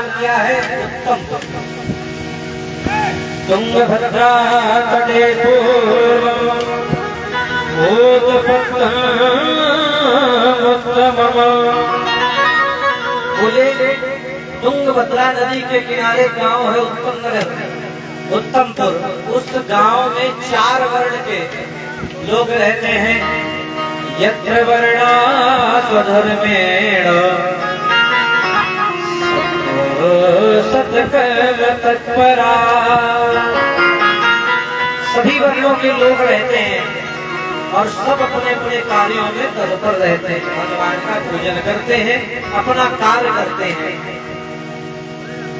किया है उत्तम। तुंगभद्रा तटे बोले तुंगभद्रा नदी के किनारे गांव है उत्तम नगर, उत्तमपुर। उस गांव में 4 वर्ण के लोग रहते हैं। यत्र वर्णा स्वधर्मेण सत्कर्म तत्परा। सभी वर्णों के लोग रहते हैं और सब अपने अपने कार्यों में तत्पर रहते हैं, भगवान का पूजन करते हैं, अपना कार्य करते हैं।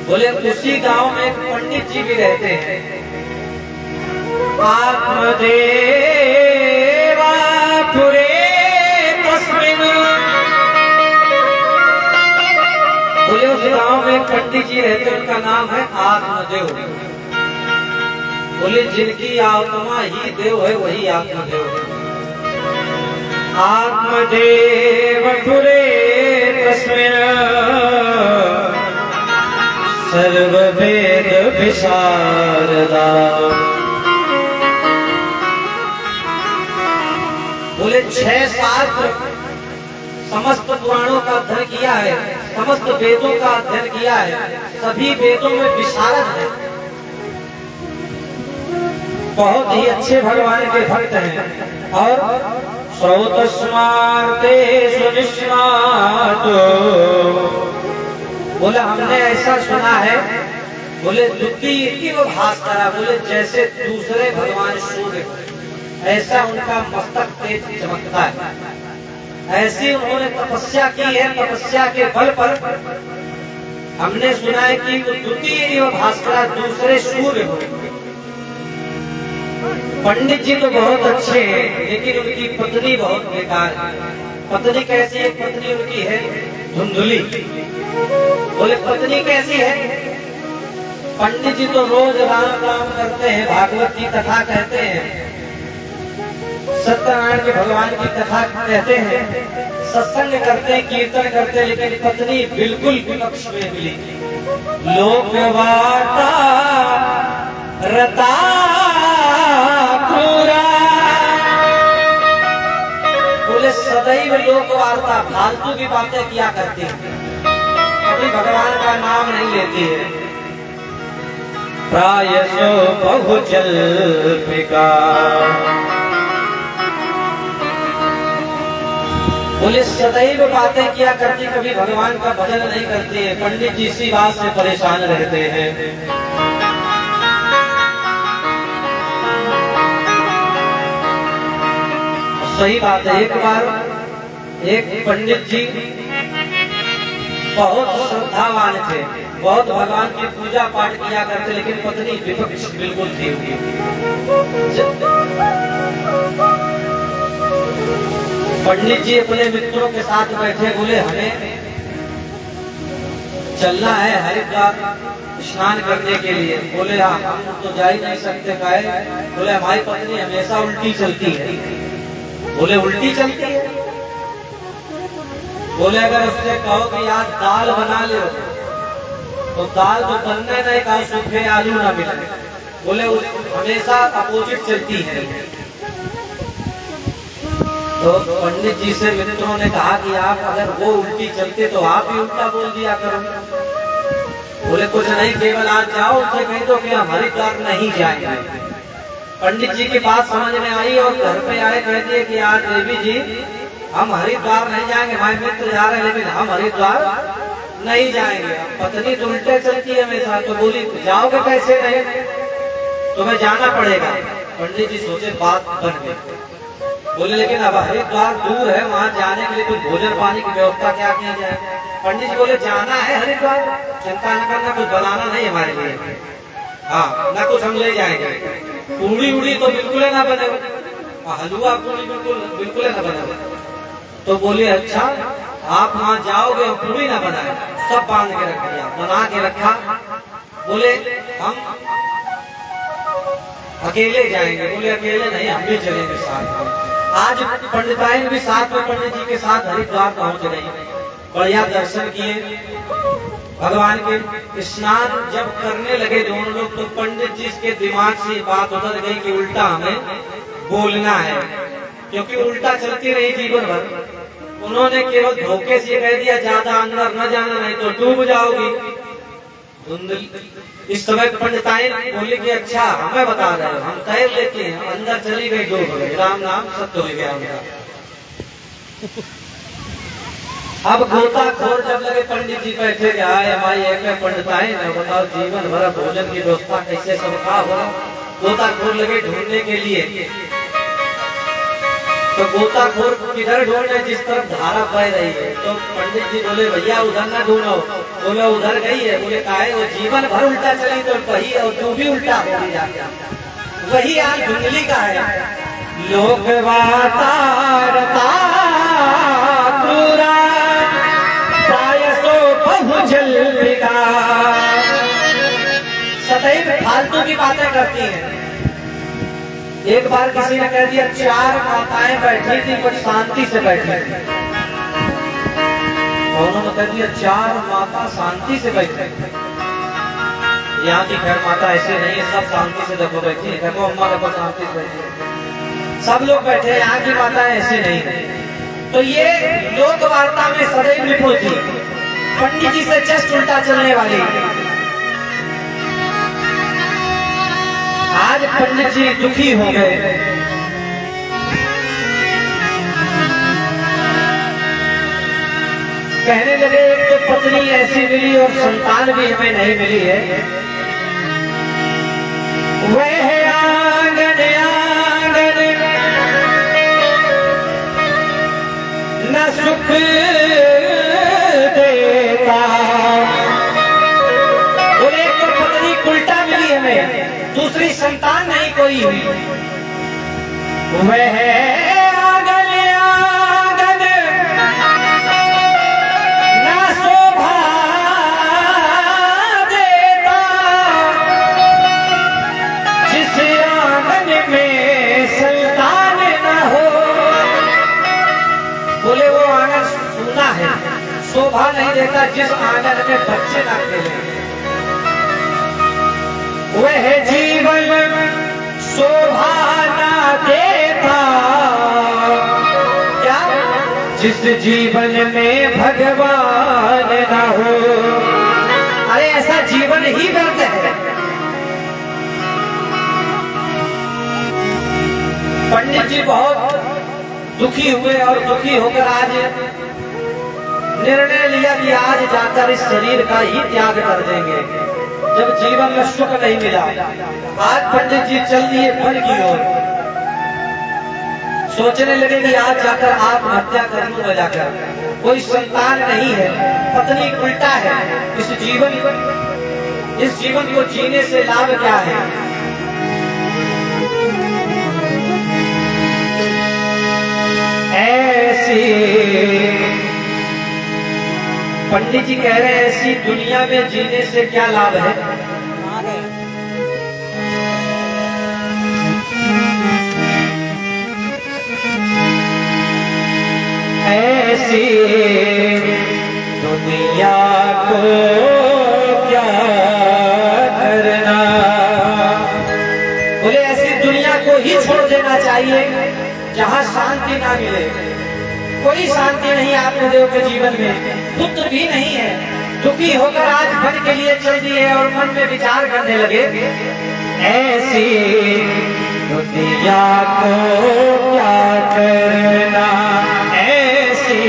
बोले उसी गांव में एक पंडित जी भी रहते हैं। आत्मदेवा पुरे तस्मिन्। बोले उस गांव में पंडित जी रहते, उनका नाम है आत्मदेव। बोले जिनकी आत्मा ही देव है वही आत्मदेव है। आत्मदेव पुरे तस्मिन् सर्ववेद विशारदा। बोले 6 शास्त्र समस्त पुराणों का अध्ययन किया है, समस्त वेदों का अध्ययन किया है, सभी वेदों में विशारद है, बहुत ही अच्छे भगवान के भक्त हैं। और श्रोतस्मार्ते सुनिष्णातो। बोले हमने ऐसा सुना है, बोले द्वितीय भास्करा, बोले जैसे दूसरे भगवान सूर्य ऐसा उनका मस्तक तेज चमकता है, ऐसी उन्होंने तपस्या की है। तपस्या के बल पर हमने सुना है कि द्वितीय भास्करा दूसरे सूर्य हो। पंडित जी तो बहुत अच्छे हैं, लेकिन उनकी पत्नी बहुत बेकार है। पत्नी कैसी है? पत्नी उनकी है धुंधुली। बोले पत्नी कैसी है? पंडित जी तो रोज राम राम करते हैं, भागवत की कथा कहते हैं, सत्यनारायण के भगवान की कथा कहते हैं, सत्संग करते हैं, कीर्तन करते हैं, लेकिन पत्नी बिल्कुल विपक्ष में मिली। लोकवार्ता रता क्रूरा। बोले सदैव लोकवार्ता फालतू की बातें किया करती है, कभी भगवान का नाम नहीं लेती है। प्रायसो बहुजल्पिका। बोले सदैव बातें किया करती, कभी भगवान का भजन नहीं करती है। पंडित जी इसी बात से परेशान रहते हैं। सही बात है। एक बार एक पंडित जी बहुत श्रद्धावान थे, बहुत भगवान की पूजा पाठ किया करते, लेकिन पत्नी विपक्ष बिल्कुल थी उनकी। पंडित जी अपने मित्रों के साथ बैठे, बोले हमें चलना है हरिद्वार स्नान करने के लिए। बोले हाँ हम तो जा ही नहीं सकते, काहे? बोले हमारी पत्नी हमेशा उल्टी चलती है। बोले उल्टी चलती है? बोले अगर उससे कहो कि आज दाल बना ले तो दाल तो बनने नहीं का, सूखे आलू ना मिले। बोले हमेशा अपोजिट चलती है। तो पंडित जी से मित्रों ने कहा कि आप अगर वो उल्टी चलते तो आप भी उल्टा बोल दिया करो। बोले कुछ नहीं, केवल आज जाओ उसे कह दो कि हम हरिद्वार नहीं जाएंगे। पंडित जी की बात समझ में आई और घर पे आए, कह दिए कि आज देवी जी हम हरिद्वार नहीं जाएंगे, हमारे मित्र जा रहे हैं लेकिन हम हरिद्वार नहीं जाएंगे। पत्नी तो उल्टे चलती है हमेशा, तो बोली जाओगे कैसे? नहीं तुम्हें जाना पड़ेगा। पंडित जी सोचे बात बन गई। बोले लेकिन अब हरिद्वार दूर है, वहाँ जाने के लिए कुछ भोजन पानी की व्यवस्था क्या किया जाए? पंडित जी बोले जाना है हरिद्वार, चिंता न करना, कुछ बनाना नहीं हमारे लिए, हाँ ना कुछ हम ले जाएंगे। पूड़ी उड़ी तो बिल्कुल ना बने, हलवा पूड़ी बिल्कुल ना बने। तो बोले अच्छा आप वहाँ जाओगे और पूड़ी ना बनाए, सब बांध के रख दिया, बना के रखा। बोले हम अकेले जाएंगे। बोले अकेले नहीं, हम भी चलेंगे साथ में। आज पंडिताइन भी साथ में पंडित जी के साथ हरिद्वार पहुंच गई, बढ़िया दर्शन किए। भगवान के स्नान जब करने लगे दोनों लोग, तो पंडित जी के दिमाग से बात उतर गई कि उल्टा हमें बोलना है, क्योंकि उल्टा चलती रही जीवन भर। उन्होंने केवल धोखे से कह दिया ज्यादा अंदर न जाना, नहीं तो डूब जाओगी। इस समय पंडिताएं बोले कि अच्छा हमें बता रहे हो, हम तैर लेते हैं। अंदर चली गई, डूब गई, राम नाम सत्य हो गया उनका। अब गोताखोर जब लगे, पंडित जी बैठे कि आए हमारी एक पंडिताएं न बताओ जीवन भर भोजन की व्यवस्था कैसे सबका हो। गोताखोर लगे ढूंढने के लिए, तो गोताखोर किधर ढूंढे, जिस तरफ धारा बह रही है। तो पंडित जी बोले भैया उधर न ढूंढो। बोले उधर गई है। बोले काहे, वो जीवन भर उल्टा चली तो वही, और तू भी उल्टा हो गया। वही हाल धुंधली का है। लोक वातारता सदैव फालतू की बातें करती हैं। एक बार किसी ने कह दिया 4 माताएं बैठी थी, कुछ शांति से बैठी थी। उन्होंने कह दिया 4 माता शांति से बैठे। यहाँ की खैर माता ऐसे नहीं है, सब शांति से देखो बैठी है। देखो अम्मा देखो शांति से बैठी, सब लोग बैठे। यहाँ की माता ऐसे नहीं है। तो ये लोक वार्ता में सदैव निपुण थी, पंडित जी से जस्ट उल्टा चलने वाली। आज पंडित जी दुखी हो गए। कहने लगे एक तो पत्नी ऐसी मिली और संतान भी हमें नहीं मिली है। वह आंगन आंगन न सुख देता। और एक तो पत्नी उल्टा मिली हमें, दूसरी संतान नहीं कोई हुई। वह आंगन आंगन न शोभा देता, जिस आंगन में संतान न हो। बोले वो आंगन सूना है, शोभा नहीं देता, जिस आंगन में बच्चे ना खेले। वह जीवन शोभा ना देता, क्या, जिस जीवन में भगवान ना हो। अरे ऐसा जीवन ही व्यर्थ है। पंडित जी बहुत दुखी हुए और दुखी होकर आज निर्णय लिया कि आज जाकर इस शरीर का ही त्याग कर देंगे, जब जीवन में सुख नहीं मिला। आज पंडित जी चल दिए वन की ओर, सोचने लगे कि आज जाकर आत्महत्या कर लूंगा। जाकर कोई संतान नहीं है, पत्नी उल्टा है। इस जीवन को जीने से लाभ क्या है। ऐसी पंडित जी कह रहे हैं ऐसी दुनिया में जीने से क्या लाभ है। ऐसी दुनिया को क्या करना। बोले ऐसी दुनिया को ही छोड़ देना चाहिए जहाँ शांति ना मिले। कोई शांति नहीं आपके देव के जीवन में, पुत्र भी नहीं है। दुखी होकर आज वन के लिए चल दिए और मन में विचार करने लगे ऐसी दुनिया को क्या करना। ऐसी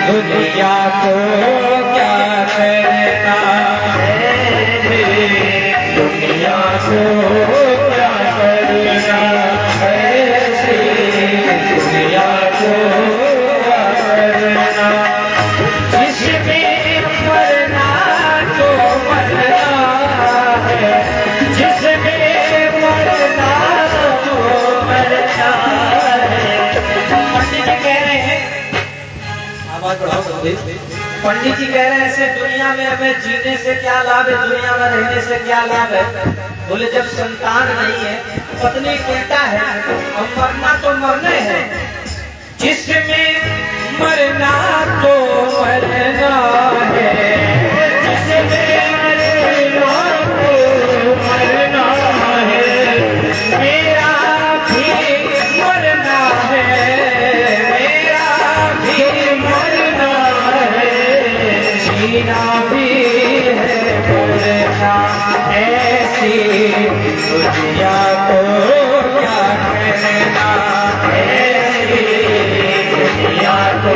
दुनिया को क्या करना। ऐसी दुनिया को क्या करना। ऐसी दुनिया को पंडित जी कह रहे हैं ऐसे दुनिया में हमें जीने से क्या लाभ है, दुनिया में रहने से क्या लाभ है। बोले जब संतान नहीं है, पत्नी उल्टा है, और मरना तो मरने है। जिसमें मरना तो मरना है। कहना, ऐसी दुनिया को क्या कहना, ऐसी दुनिया को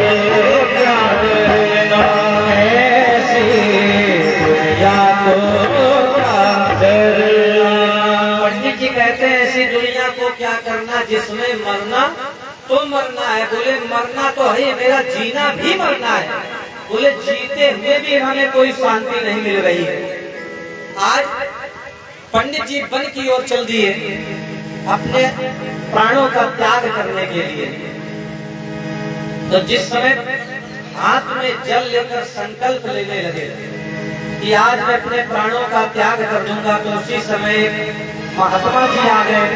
क्या कहना, ऐसी दुनिया को क्या करना। पंडित जी कहते हैं ऐसी दुनिया को क्या करना जिसमें मरना तो मरना है। बोले मरना तो है, मेरा जीना भी मरना है। बोले जीते हुए भी हमें कोई शांति नहीं मिल रही है। आज पंडित जी वन की ओर चल दिए अपने प्राणों का त्याग करने के लिए। तो जिस समय हाथ में जल लेकर संकल्प लेने लगे कि आज मैं अपने प्राणों का त्याग कर दूंगा, तो उसी समय महात्मा जी आ गए।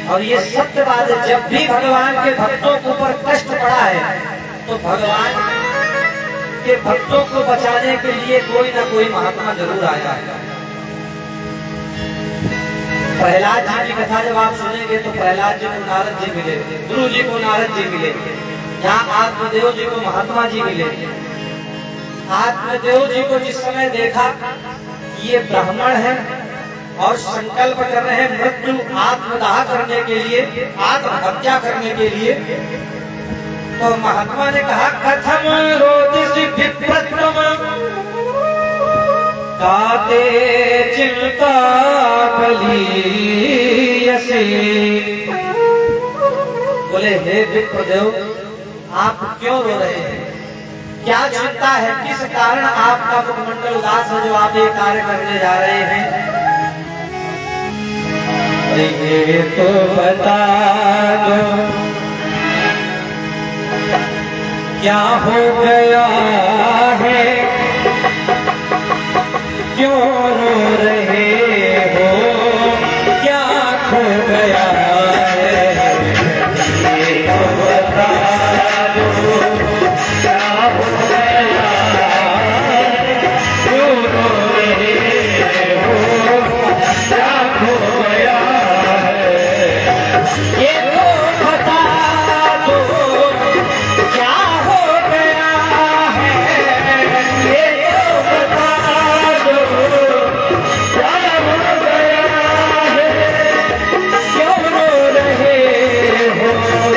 और ये सत्य बात है, जब भी भगवान के भक्तों के ऊपर कष्ट पड़ा है तो भगवान के भक्तों को बचाने के लिए कोई ना कोई महात्मा जरूर आया है। प्रहलाद जी की कथा जब आप सुनेंगे तो प्रहलाद जी को नारद जी मिले, गुरु जी को नारद जी मिले, यहाँ आत्मदेव जी को महात्मा जी मिले। आत्मदेव जी को जिस समय देखा ये ब्राह्मण है और संकल्प कर रहे हैं मृत्यु आत्मदाह करने के लिए, आत्महत्या करने के लिए, तो महात्मा ने कहा कथम रोदिसि विप्रत्वम काते चिंता कलीयसि। बोले हे विप्रदेव, आप क्यों रो रहे हैं, क्या चिंता है, किस कारण आपका मुखमंडल उदास है जो आप ये कार्य करने जा रहे हैं। ये तो बता दो क्या हो गया है, क्यों रो रहे हो, क्या खो गया है। ये तो बता दो क्या हो गया है, क्यों रो रहे हो, क्या खो गया। ये तो बता दो क्या हो गया है, ये तो बता दो क्या हो गया है, क्यों रो रहे हो,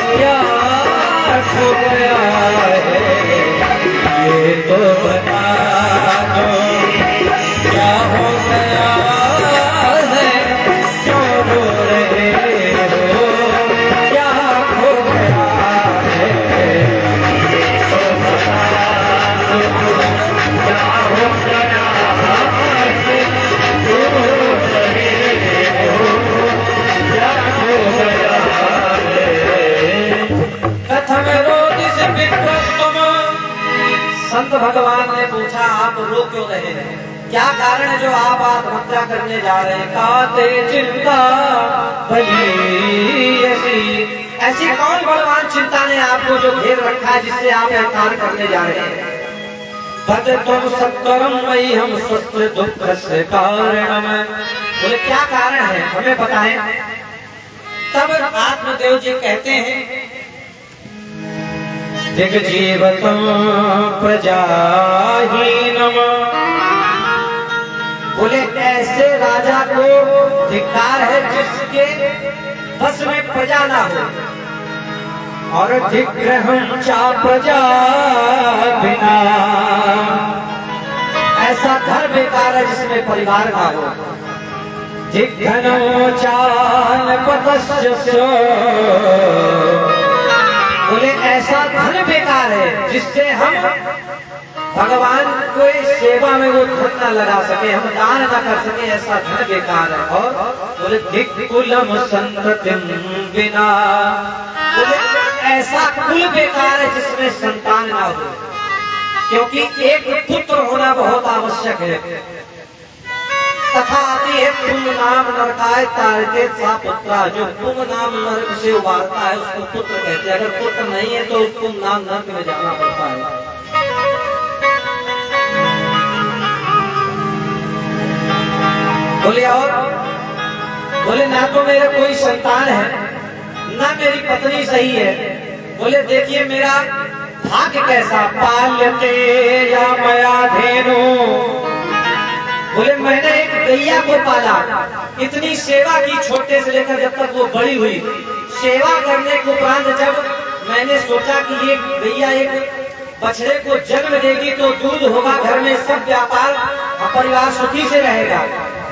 क्या खो गया है। ये तो बता दो क्या हो गया है, क्यों रो रहे हो, क्या हो गया है। तो बता दो क्या हो गया है, क्यों रो रहे हो, क्या हो गया है। कथम रोदिसि विप्रत्वम। संत भगवान ने पूछा आप रो क्यों रहे हैं, क्या कारण है जो आप आत्महत्या करने जा रहे हैं। काते चिंता भलीयसि। ऐसी कौन बलवान चिंता ने आपको जो घेर रखा है जिससे आप यह कार्य करने जा रहे हैं। भज तुम सत्वरम मयि हम स्वस्थ दुख से कारणम। बोले क्या कारण है हमें बताएं। तब आत्मदेव जी कहते हैं दिग्जीवतम प्रजाहीनम। बोले ऐसे राजा को धिक्कार है जिसके बस में प्रजा ना हो, और धिग्रहं चा प्रजा बिना। ऐसा घर बेकार है जिसमें परिवार ना हो। धिग्घनो चानपतस्य। बोले ऐसा धन बेकार है जिससे हम भगवान को सेवा में वो धन न लगा सके, हम दान न कर सके, ऐसा धन बेकार है। और बोले धिक्कुलम संततिम बिना। बोले ऐसा कुल बेकार है जिसमें संतान ना हो, क्योंकि एक पुत्र होना बहुत आवश्यक है। कथा आती है पुंग नाम नरकाय तारते सा पुत्रा। जो पुंग नाम नरक से उबारता है उसको पुत्र कहते हैं। अगर पुत्र नहीं है तो पुंग नाम नरक में जाना पड़ता है। बोले और बोले ना तो मेरे कोई संतान है ना मेरी पत्नी सही है। बोले देखिए मेरा भाग्य कैसा। पाल्यते या मया धेनु। बोले मैंने एक गैया को पाला, इतनी सेवा की छोटे से लेकर जब तक वो बड़ी हुई। सेवा करने के उपरांत जब मैंने सोचा कि ये गैया एक बछड़े को जन्म देगी तो दूध होगा घर में, सब व्यापार परिवार सुखी से रहेगा।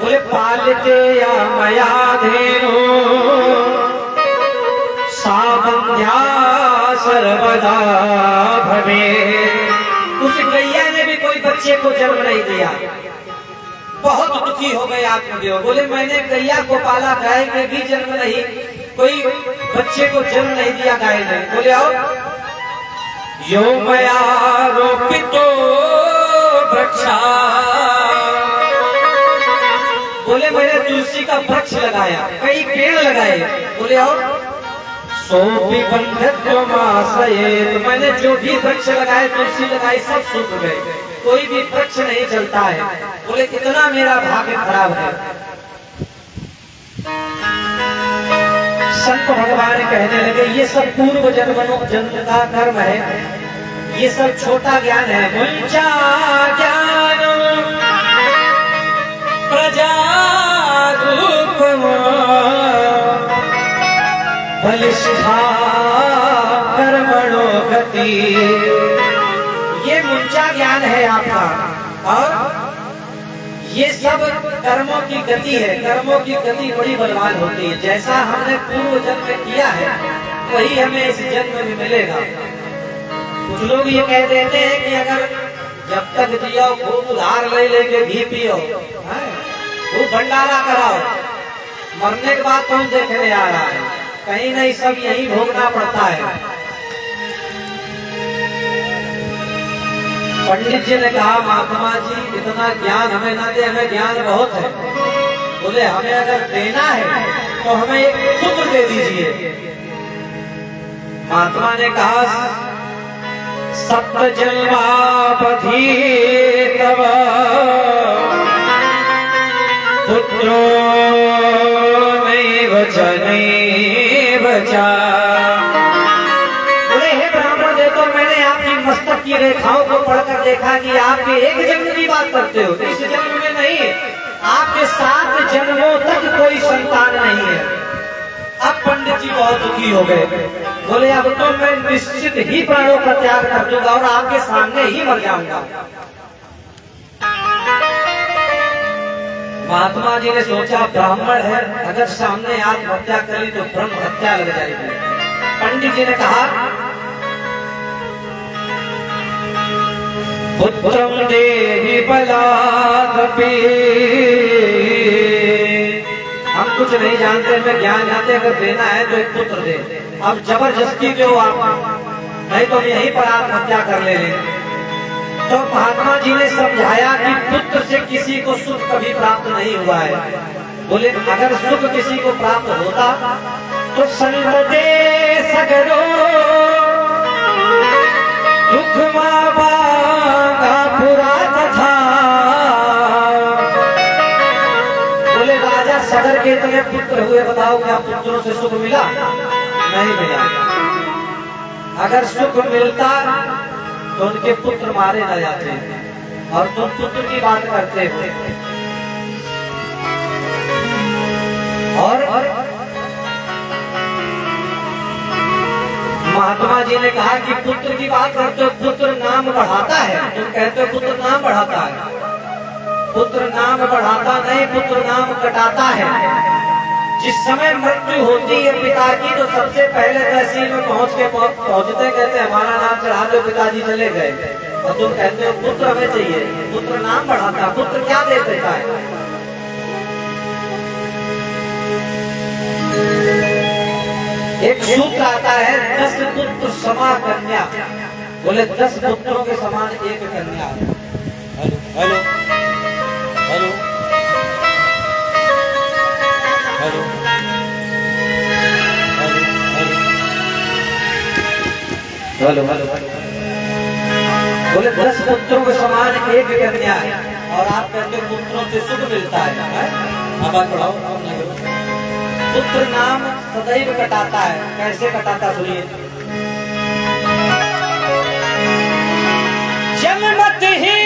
बोले पालते या मया धेनु सावंध्या सर्वदा भवे। उस गैया ने भी कोई बच्चे को जन्म नहीं दिया, बहुत दुखी हो गए आत्मदेव। बोले मैंने गैया को पाला, गाय में भी जन्म नहीं, कोई बच्चे को जन्म नहीं दिया गाय ने। बोले आओ यो मया रोपितो वृक्षा, बोले मैंने तुलसी का वृक्ष लगाया, कई पेड़ लगाए। बोले आओ सोपी बंधत्वमाश्रयेत, तो मैंने जो भी वृक्ष लगाए, तुलसी लगाई, सब सूख गए, कोई भी वृक्ष नहीं चलता है। बोले इतना मेरा भाग्य खराब है। संत भगवान कहने लगे ये सब पूर्व जन्म का कर्म है, ये सब छोटा ज्ञान है। मुंचा ज्ञान प्रजा रूप बलिष्ठा कर्मणो गति, ये मुंचा ज्ञान है आपका, और ये सब कर्मों की गति है। कर्मों की गति बड़ी बलवान होती है, जैसा हमने पूर्व जन्म में किया है वही हमें इस जन्म में मिलेगा। कुछ लोग ये कह देते हैं कि अगर जब तक जियो खूब उधार ले लेके घी पियो, खूब भंडारा कराओ, मरने के बाद कौन देखने आ रहा है, कहीं नहीं सब यही भोगना पड़ता है। पंडित जी ने कहा महात्मा जी इतना ज्ञान हमें ना दे, हमें ज्ञान बहुत है। बोले हमें अगर देना है तो हमें एक पुत्र दे दीजिए। महात्मा ने कहा सप्त जन्मावधि तव पुत्रो नैव च नैव च। तो मैंने आपकी मस्तक की रेखाओं को पढ़कर देखा कि आपके एक जन्म की बात करते हो, इस जन्म में नहीं, आपके 7 जन्मों तक कोई संतान नहीं है। अब पंडित जी बहुत दुखी हो गए। बोले अब तो मैं निश्चित ही प्राणों का त्याग कर दूंगा और आपके सामने ही मर जाऊंगा। महात्मा जी ने सोचा ब्राह्मण है, अगर सामने आत्महत्या करी तो ब्रह्म हत्या लग जाएगी। पंडित जी ने कहा पुत्रम देहि बलादपि, हम कुछ नहीं जानते, मैं ज्ञान जानते, अगर देना है तो एक पुत्र दे। अब जबरदस्ती क्यों आप, नहीं तो यहीं पर आत्महत्या कर ले। तो महात्मा जी ने समझाया कि पुत्र से किसी को सुख कभी प्राप्त नहीं हुआ है। बोले अगर सुख किसी को प्राप्त होता तो संतते सगरो दुख मांगा पुरा था। बोले राजा सगर के इतने पुत्र हुए, बताओ क्या पुत्रों से सुख मिला? नहीं मिला। अगर सुख मिलता तो उनके पुत्र मारे न जाते, और तुम पुत्र की बात करते हो। और महात्मा जी ने कहा कि पुत्र की बात करते हो, पुत्र नाम बढ़ाता है, तुम कहते हो पुत्र नाम बढ़ाता है। पुत्र नाम बढ़ाता नहीं, पुत्र नाम कटाता है। जिस समय मृत्यु होती है पिता की तो सबसे पहले तहसील में पहुंचते कहते हमारा नाम चढ़ा दो, पिताजी चले गए, और तुम कहते हो पुत्र हमें चाहिए। पुत्र नाम बढ़ाता, पुत्र क्या दे देता है? एक सूत्र आता है 10 पुत्र समा कन्या। बोले 10 पुत्रों के समान एक कन्या। Hello hello hello hello hello hello hello. बोले 10 पुत्रों के समान एक कन्या है, और आप कहते हो पुत्रों से सुख मिलता है। अब बात बढ़ाओ। पुत्र नाम सदैव कटाता है। कैसे कटाता सुनिए। जन्मत ही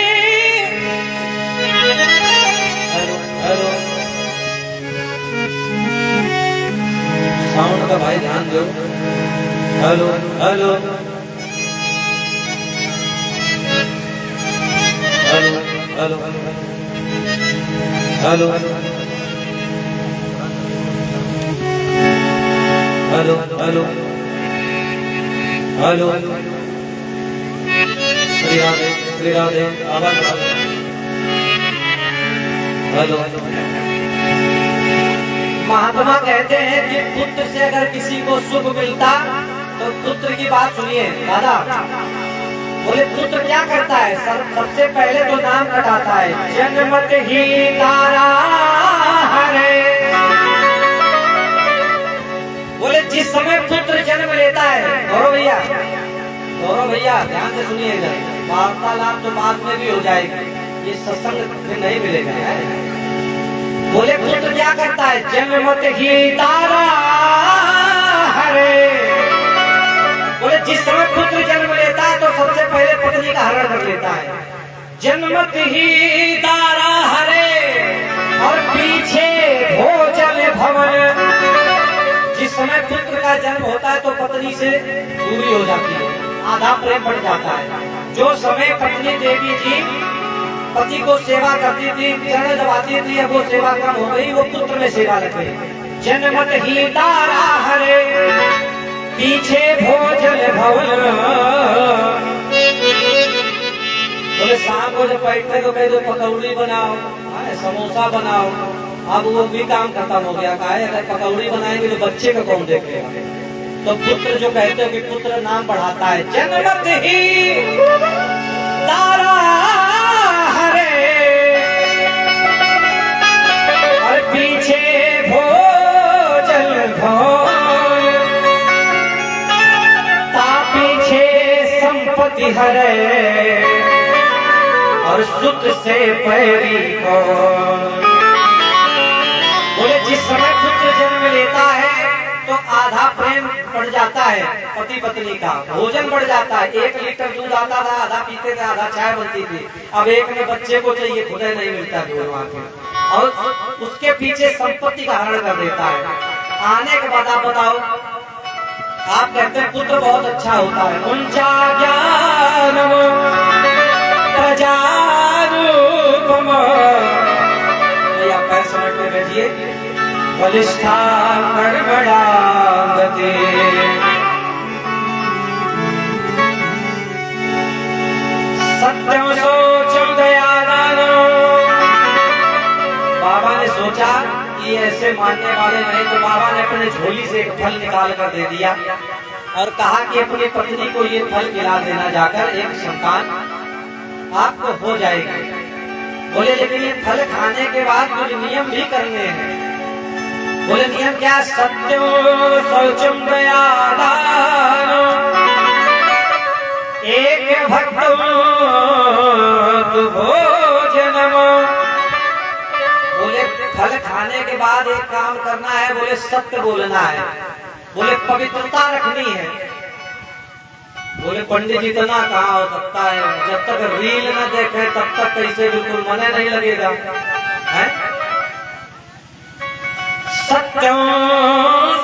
hello hello hello hello hello hello hello hello Shri Radhe आवाज हेलो। महात्मा कहते हैं कि पुत्र से अगर किसी को सुख मिलता तो पुत्र की बात सुनिए दादा। बोले पुत्र क्या करता है? सबसे पहले तो नाम कटाता है। जन्मत ही तारा हरे। बोले जिस समय पुत्र जन्म लेता है, गौरव भैया ध्यान से सुनिएगा, वार्तालाप तो बाद में भी हो जाएगी, ये सत्संग फिर नहीं मिलेगा है। बोले पुत्र क्या करता है? जन्मत ही तारा हरे। बोले जिस समय पुत्र जन्म लेता है तो सबसे पहले पत्नी का हरण कर लेता है। जन्मत ही तारा हरे और पीछे भोजन भवन। जिस समय पुत्र का जन्म होता है तो पत्नी से दूरी हो जाती है, आधा प्रेम बढ़ जाता है। जो समय पत्नी देवी जी पति को सेवा करती थी, चरण दबाती थी, अब वो सेवा कम हो गई, वो पुत्र में सेवा लग गई। जन्मत ही तारा हरे पीछे भोजन भवन। बोले शाम को जब बैठते तो कह दो पकौड़ी बनाओ, समोसा बनाओ। अब वो भी काम खत्म हो गया। कहा है अगर पकौड़ी बनाएंगे तो बच्चे का कौन देखेगा? तो पुत्र जो कहते हो कि पुत्र नाम बढ़ाता है। जन्मत ही तारा हरे और पीछे भोजन भवन। ता पीछे संपत्ति हरे और सुत से पैरी कौन। बोले जिस समय पुत्र जन्म लेता है तो आधा प्रेम बढ़ जाता है पति पत्नी का, भोजन बढ़ जाता है। 1 लीटर दूध आता था, आधा पीते थे, आधा चाय बनती थी। अब एक में बच्चे को चाहिए, खुद नहीं मिलता दूध वहाँ के, और उसके पीछे संपत्ति का हरण कर देता है। आने के बाद आप बताओ, आप कहते हैं पुत्र बहुत अच्छा होता है। उनका ज्ञान प्रजारूपम। आप पैर समझ में बैठिए। बलिष्ठा कर्मणागते सत्यम सोचम दयादानो। बाबा ने सोचा कि ऐसे मानने वाले नहीं, तो बाबा ने अपने झोली से एक फल निकाल कर दे दिया और कहा कि अपनी पत्नी को ये फल खिला देना, जाकर एक संतान आपको हो जाएगी। बोले लेकिन ये फल खाने के बाद कुछ नियम भी करने हैं। बोले नियम क्या? सत्यम शौचम दयादानो एक भक्तम तु भोजनम। बोले फल खाने के बाद एक काम करना है, बोले सत्य बोलना है, बोले पवित्रता रखनी है। बोले पंडित जी इतना कहाँ हो सकता है? जब तक रील न देखे तब तक कैसे बिल्कुल मने नहीं लगेगा है? सत्यम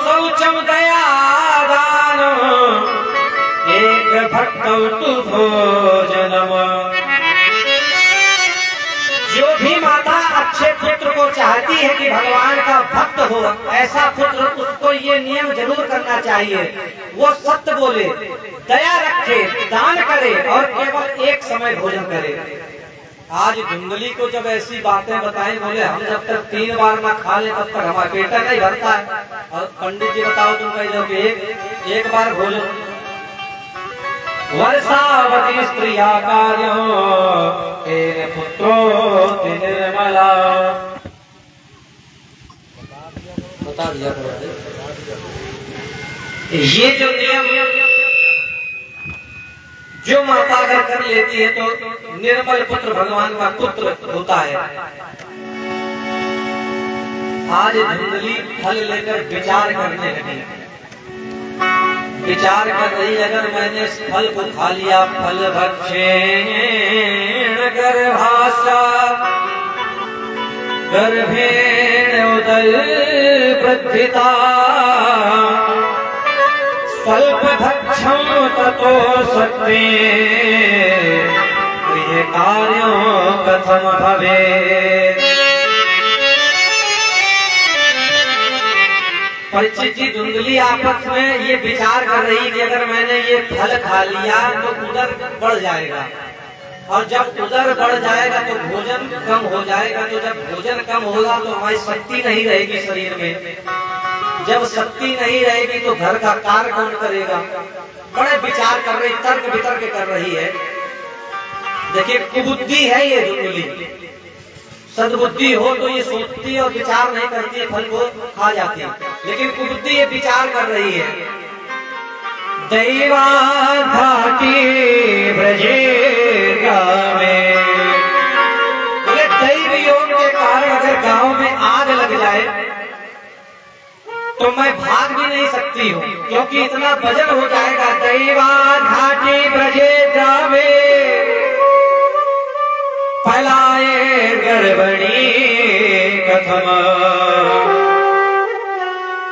शौचम दयादानो एक भक्तौ तु भोजनम। जो भी माता अच्छे पुत्र को चाहती है कि भगवान का भक्त हो, ऐसा पुत्र उसको ये नियम जरूर करना चाहिए, वो सत्य बोले, दया रखे, दान करे और केवल एक समय भोजन करे। आज धुंधली को जब ऐसी बातें बताई, बोले हम जब तक 3 बार ना खा ले तब तक हमारा पेट नहीं भरता है। और पंडित जी बताओ तुम कह दो कि एक बार भोजन। वर्षावती स्त्रिया कार्यो तेरे पुत्रो निर्मला। बता दिया ये जो नियम जो माता अगर कर लेती है तो निर्मल पुत्र भगवान का पुत्र होता है। आज धुंधली फल लेकर विचार करने लगी, विचार कर रही अगर मैंने इस फल को खा लिया, फल भक्षेण गर्भाशा गर्भेण उदर प्रथिता स्वल्प भक्षम ततो सत्ते गृह कार्यों कथम भवेत्। परीक्षित जी धुंधली आपस में ये विचार कर रही कि अगर मैंने ये फल खा लिया तो उदर बढ़ जाएगा, और जब उदर बढ़ जाएगा तो भोजन कम हो जाएगा, तो जब भोजन कम होगा तो हमारी शक्ति नहीं रहेगी शरीर में, जब शक्ति नहीं रहेगी तो घर का कार्य कौन करेगा। बड़े विचार कर रही, तर्क वितर्क कर रही है। देखिए कुबुद्धि है ये धुंधली, सद्बुद्धि हो तो ये सोचती और विचार नहीं करती है, फल को खा जाती है, लेकिन कुबुद्धि ये विचार कर रही है। दैवाघाटी ब्रजे में बोले दैव योग के कारण अगर गांव में आग लग जाए तो मैं भाग भी नहीं सकती हूँ, क्योंकि इतना वजन हो जाएगा। दैवाघाटी ब्रजे में फलाए गर्भणी कथम।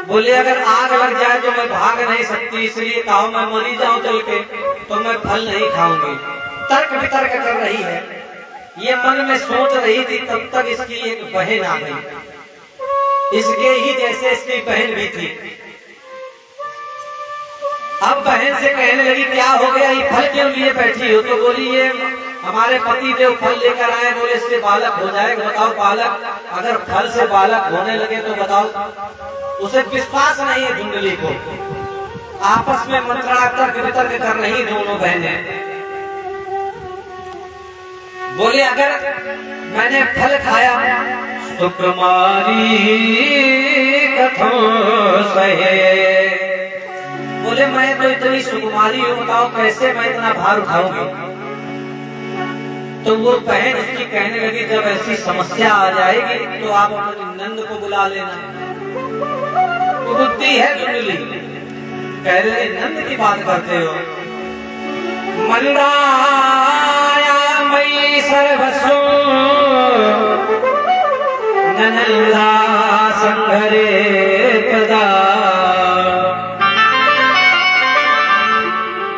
बोले अगर आग लग जाए तो मैं भाग नहीं सकती, इसलिए कहो मैं मरी जाऊं चल के तो मैं फल नहीं खाऊंगी। तर्क वितर्क कर रही है, ये मन में सोच रही थी, तब तक इसकी एक बहन आ गई, इसके ही जैसे इसकी बहन भी थी। अब बहन से कहने लगी क्या हो गया, ये फल क्यों लिए बैठी हो? तो बोली ये हमारे पति देव फल लेकर आए, बोले इससे बालक हो जाएगा। बताओ बालक, अगर फल से बालक होने लगे तो बताओ। उसे विश्वास नहीं है धुंधली को। आपस में मंत्रणा तर्क वितर्क कर रही दोनों बहनें। बोले अगर मैंने फल खाया सुकुमारी कथो सहे। बोले मैं तो इतनी सुकुमारी हूँ, बताओ कैसे मैं इतना भार उठाऊंगी। तो वो बहन उसकी कहने लगी जब ऐसी समस्या आ जाएगी तो आप अपने नंद को बुला लेना। तो बुद्धि है धुंधली, कह रहे नंद की बात करते हो। मंदाया मयि सर्वस्व ननंदा संघरे पदा।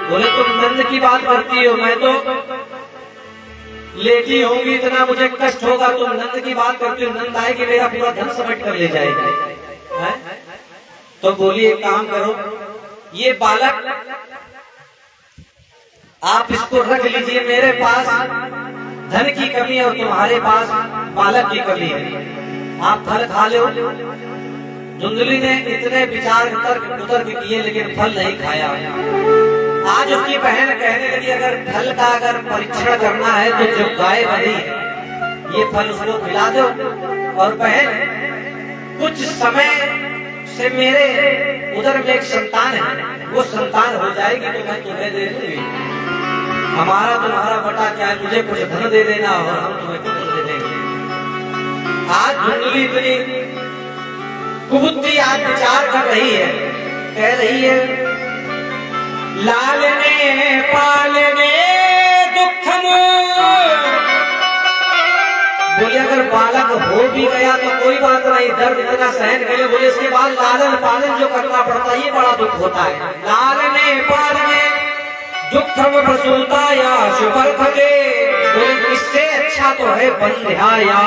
बोले तुम नंद की बात करती हो, मैं तो लेटी होंगी, इतना मुझे कष्ट होगा, तुम नंद की बात करती हो। नंद आएगी मेरा पूरा धन समेट कर ले जाएगा। तो बोली एक काम करो, ये बालक आप इसको रख लीजिए, मेरे पास धन की कमी और तुम्हारे पास बालक की कमी है, आप फल खा लो। धुंधली ने इतने विचार तर्क किए लेकिन फल नहीं खाया। आज उसकी बहन कहने लगी अगर फल का अगर परीक्षण करना है तो जो गाय बनी है ये फल उसको खिला दो, और बहन कुछ समय से मेरे उधर में एक संतान है, वो संतान हो जाएगी तो मैं तुम्हें दे दूंगी। हमारा तुम्हारा बटा क्या है, मुझे कुछ धन दे देना और हम तुम्हें कुछ दे देंगे। आज धुंधली इतनी कुबुद्धि आज विचार कर रही है, कह रही है लालने पालने दुखम। बोले अगर बालक हो भी गया तो कोई बात नहीं, दर्द इतना सहन करे। बोले इसके बाद लालन पालन जो करना पड़ता है ये बड़ा दुख होता है। लालने पालने दुखम प्रसूता या शुभर्थे। बोले इससे अच्छा तो है बंध्याया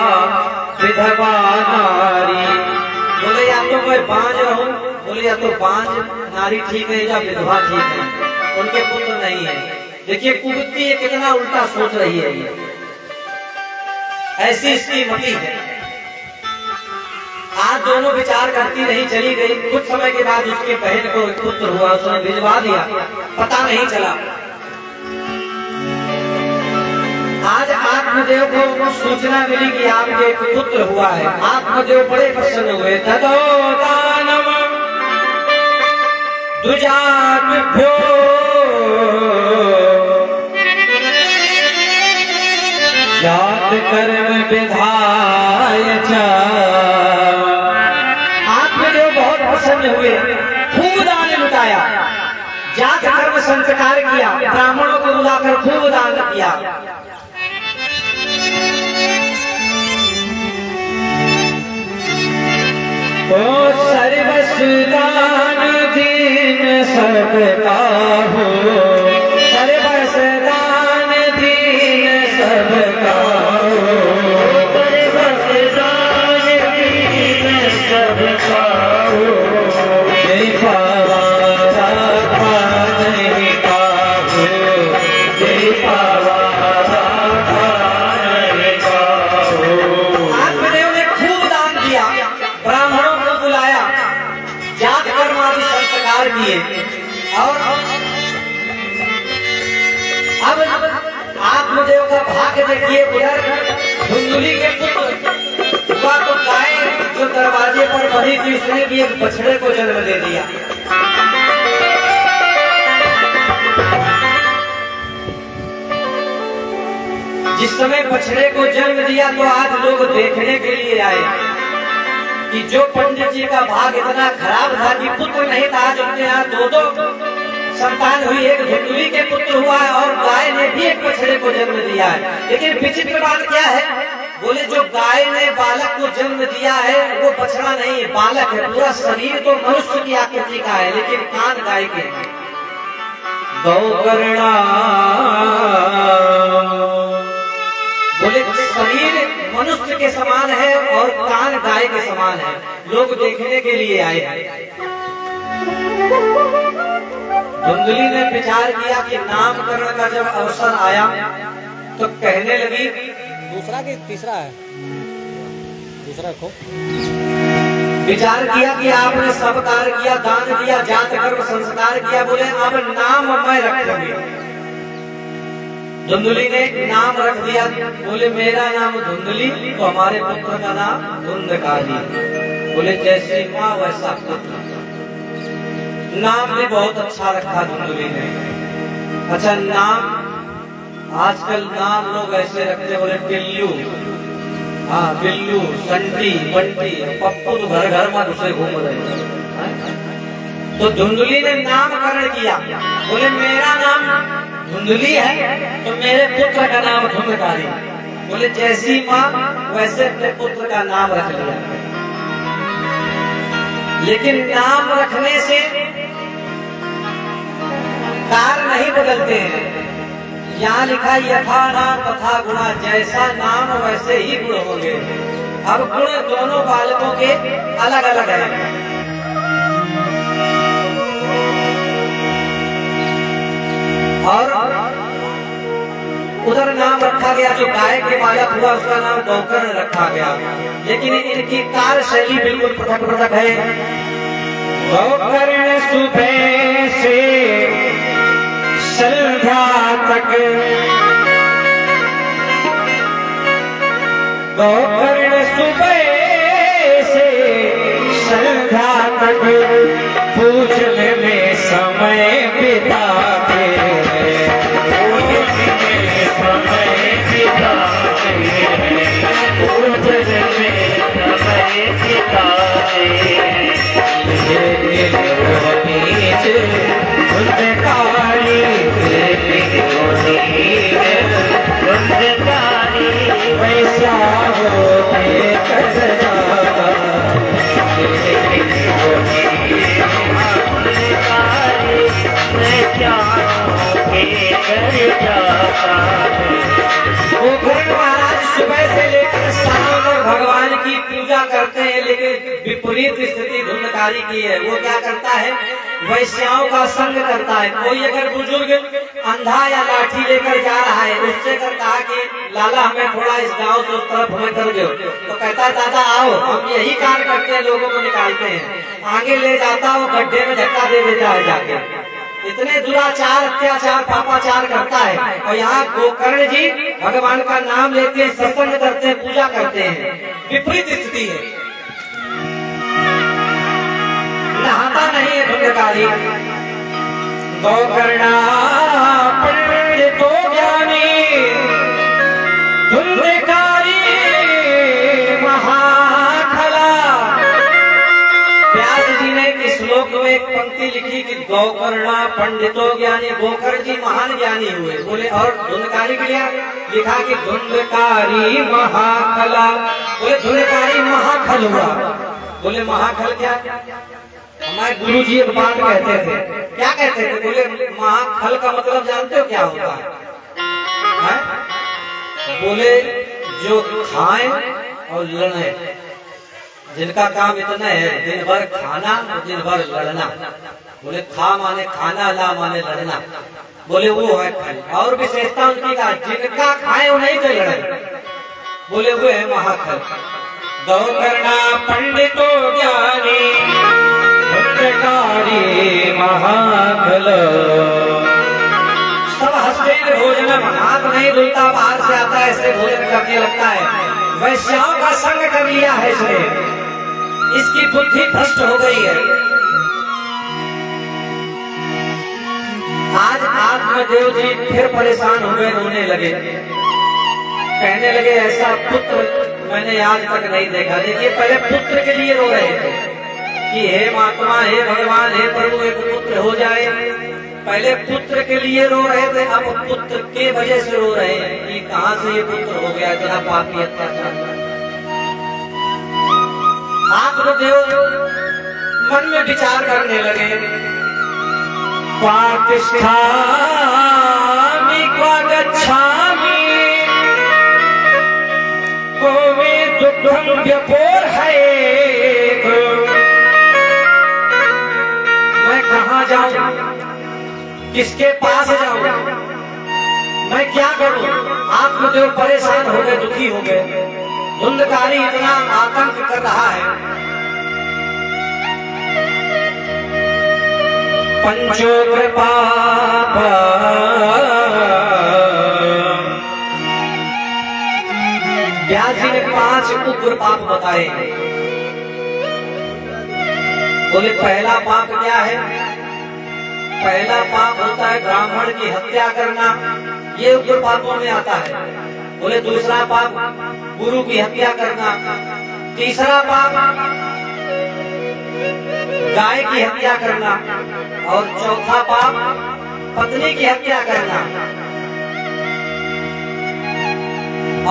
विधवा नारी। बोले या तो मैं बांझ रहूं, बोले या तो बांझ नारी ठीक है या विधवा ठीक है, उनके पुत्र नहीं है। देखिए कुबुद्धि कितना उल्टा सोच रही है, ऐसी इसकी मति है। आज दोनों विचार करती नहीं चली गई। कुछ समय के बाद उसके बहन को पुत्र हुआ, उसने भिजवा दिया, पता नहीं चला। आज आत्मदेव को सूचना मिली कि आपके पुत्र हुआ है। आत्मदेव बड़े प्रसन्न हुए। ततो दानम दुजाभ्यो जात कर्म विधाय च। आत्मदेव बहुत प्रसन्न हुए, खूब दान लुटाया, जात कर्म संस्कार किया, ब्राह्मणों को बुलाकर खूब दान किया। सर्वस्व दान दीन सबका हो, सर्वसदान दीन सबका हो, सर्वसदान दीन सबका हो, जय पावारा नहीं पाओ, जय पावारा नहीं पाओ। आत्मदेव ने खूब दान दिया, ब्राह्मणों को बुलाया, जात कर्म आदि संस्कार किए, और अब आत्मदेव का भाग्य देखिए। उधर धुंधुली के पुत्र हुआ तो गाय जो दरवाजे पर बंधी थी उसने भी एक बछड़े को जन्म दे दिया। जिस समय बछड़े को जन्म दिया तो आज लोग देखने के लिए आए कि जो पंडित जी का भाग इतना खराब था कि पुत्र नहीं था, आज उनके यहाँ दो संतान हुई, एक धुंधुली के पुत्र हुआ है और गाय ने भी एक बछड़े को जन्म दिया है। लेकिन विचित्र बात क्या है, बोले जो गाय ने बालक को जन्म दिया है वो बछड़ा नहीं है, बालक है। पूरा शरीर तो मनुष्य की आकृति का है लेकिन कान गाय के हैं। गौकर्णा बोले शरीर मनुष्य के समान है और कान गाय के समान है। लोग देखने के लिए आए हैं। धुंधुली ने विचार किया कि नामकरण का जब अवसर आया तो कहने लगी, दूसरा कि तीसरा है, दूसरा को विचार किया कि आपने सब कार्य किया, दान दिया, जात कर्म संस्कार किया, बोले अब नाम मैं रखूंगी। धुंधुली ने नाम रख दिया, बोले मेरा नाम धुंधुली तो हमारे पुत्र का नाम धुंधकारी। बोले जैसी माँ वैसा पुत्र। नाम भी बहुत अच्छा रखा धुंधुली ने। अच्छा नाम, आजकल नाम लोग ऐसे रखते, बोले टिल्लू, हाँ बिल्लू, संटी, बंटी, पप्पू तो घर घर में दूसरे घूम रहे। तो धुंधुली ने नामकरण किया, बोले मेरा नाम धुंधुली है तो मेरे पुत्र का नाम धुंधकारी। बोले जैसी माँ वैसे अपने पुत्र का नाम रख लिया। लेकिन नाम रखने से कार नहीं बदलते हैं। यहाँ लिखा यथा नाम तथा गुणा, जैसा नाम वैसे ही गुण होंगे। अब गुण दोनों बालकों के अलग अलग हैं। और उधर नाम रखा गया, जो गाय के बालक हुआ उसका नाम गौकर्ण रखा गया। लेकिन इनकी कार्य शैली बिल्कुल पृथक पृथक है। गौकर्ण सुबह से संध्या तक, गौकर्ण सुबह से संध्या तक पूजने में समय बिताते, पूजने में समय बिताते, पूजने में समय बिताते। वैसा हो महाराज सुबह से लेकर शाम तक भगवान की पूजा करते हैं, लेकिन विपरीत स्थिति धुंधकारी की है। वो क्या करता है, वैश्याओं का संग करता है। कोई अगर बुजुर्ग अंधा या लाठी लेकर जा रहा है, उससे अगर कहा कि लाला हमें थोड़ा इस गांव से उस तरफ हमें कर दो, तो कहता है दादा आओ, हम यही काम करते हैं, लोगों को निकालते हैं। आगे ले जाता वो गड्ढे में धक्का दे देता है जाके। इतने दुराचार, अत्याचार, पापाचार करता है। और यहाँ गोकर्ण जी भगवान का नाम लेते हैं, सत्संग करते हैं, पूजा करते हैं। विपरीत स्थिति है, नहाता नहीं है धुंधकारी। गौकर्णा पंडितो ज्ञानी, धुंधकारी महाखला। व्यास जी ने इस श्लोक में एक पंक्ति लिखी कि गौकर्णा पंडितो ज्ञानी, गोकर्ण जी महान ज्ञानी हुए। बोले और धुंधकारी के लिए लिखा कि धुंधकारी महाखला। बोले धुंधकारी महाखल हुआ। बोले महाखल क्या? हमारे गुरु जी एक बात कहते थे। क्या कहते थे? बोले महाफल का मतलब जानते हो क्या होता है? बोले जो खाएं और लड़े, जिनका काम इतना है दिन भर खाना और दिन भर लड़ना। बोले खा माने खाना, ला माने लड़ना। बोले वो है फल। और विशेषता उनकी का जिनका खाए वो नहीं लड़े, बोले वो है महाफल। गौ करना पंडितो ज्ञानी पुत्रकारी महाफल। सब हंसते भोजन हाथ नहीं धुलता, बाहर से आता है ऐसे भोजन करने लगता है। वैश्याओं का संग कर लिया है इसने, इसकी बुद्धि भ्रष्ट हो गई है। आज आत्मदेव जी फिर परेशान हो गए, रोने लगे, कहने लगे ऐसा पुत्र मैंने आज तक नहीं देखा। देखिए पहले पुत्र के लिए रो रहे थे कि हे महात्मा, हे भगवान, हे प्रभु एक पुत्र हो जाए। पहले पुत्र के लिए रो रहे थे, अब पुत्र के वजह से रो रहे हैं कि कहाँ से ये पुत्र हो गया, इतना पापी अत्याचार। आत्मदेव मन में विचार करने लगे, पातिष्ठामि क्वा गच्छामि को वे दुःखं व्यपोर है। मैं कहाँ जाऊं, किसके पास जाऊं, मैं क्या करूं? आत्मदेव परेशान हो गए, दुखी हो गए। धुंधकारी इतना आतंक कर रहा है। पंचो कृपा व्यास जी ने 5 उग्र पाप बताए। बोले पहला पाप क्या है? पहला पाप होता है ब्राह्मण की हत्या करना, ये उग्र पापों में आता है। बोले दूसरा पाप गुरु की हत्या करना, तीसरा पाप गाय की हत्या करना, और चौथा पाप पत्नी की हत्या करना,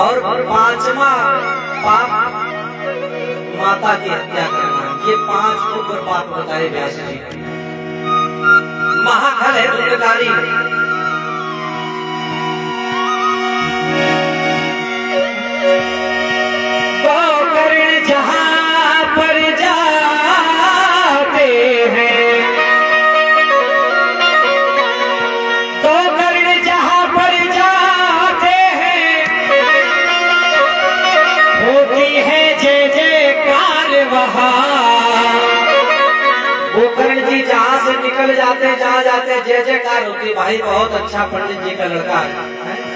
और 5वां पाप माता की हत्या करना। ये 5 उग्र पाप बताए व्यास जी। महाफल है धुंधकारी। गोकर्ण जहाँ पर जाते हैं, गोकर्ण जहाँ पर जाते हैं, होती है जय जयकार वहाँ। गोकर्ण जी जहाँ से निकल जाते, जहाँ जाते जय जयकार होती। भाई बहुत अच्छा पंडित जी का लड़का है,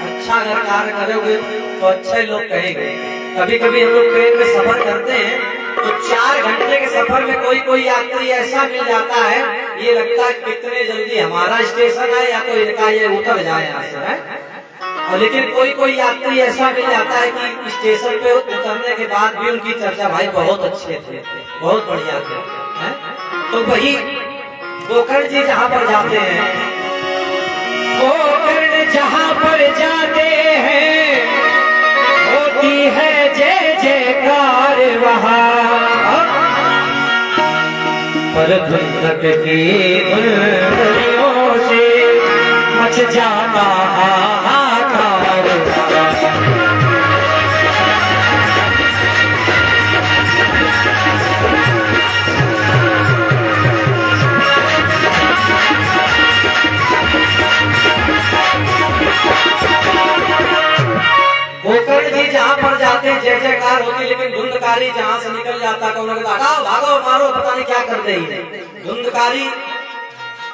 अच्छा अगर कार्य करोगे तो अच्छे लोग कहेंगे। कभी कभी हम लोग ट्रेन में सफर करते हैं तो 4 घंटे के सफर में कोई कोई यात्री ऐसा मिल जाता है, ये लगता है कितने जल्दी हमारा स्टेशन है या तो इनका ये उतर जाए यहाँ से है। और लेकिन कोई कोई यात्री ऐसा मिल जाता है कि स्टेशन पे उतरने के बाद भी उनकी चर्चा भाई बहुत अच्छे थे, बहुत बढ़िया थे है? तो वही गोकर्ण जी जहाँ पर जाते हैं, गोकर्ण जहाँ पर जाते हैं, होती है जय जयकार वहाँ। पर धुंधक की धुंधलियों से मच जाता हाहाकार। गोकर्ण जी जहाँ पर जाते जय जयकार होती, लेकिन धुंधकारी जहाँ से निकल जाता तो उन्होंने कहा भागो मारो, पता नहीं क्या कर रही है। धुंधकारी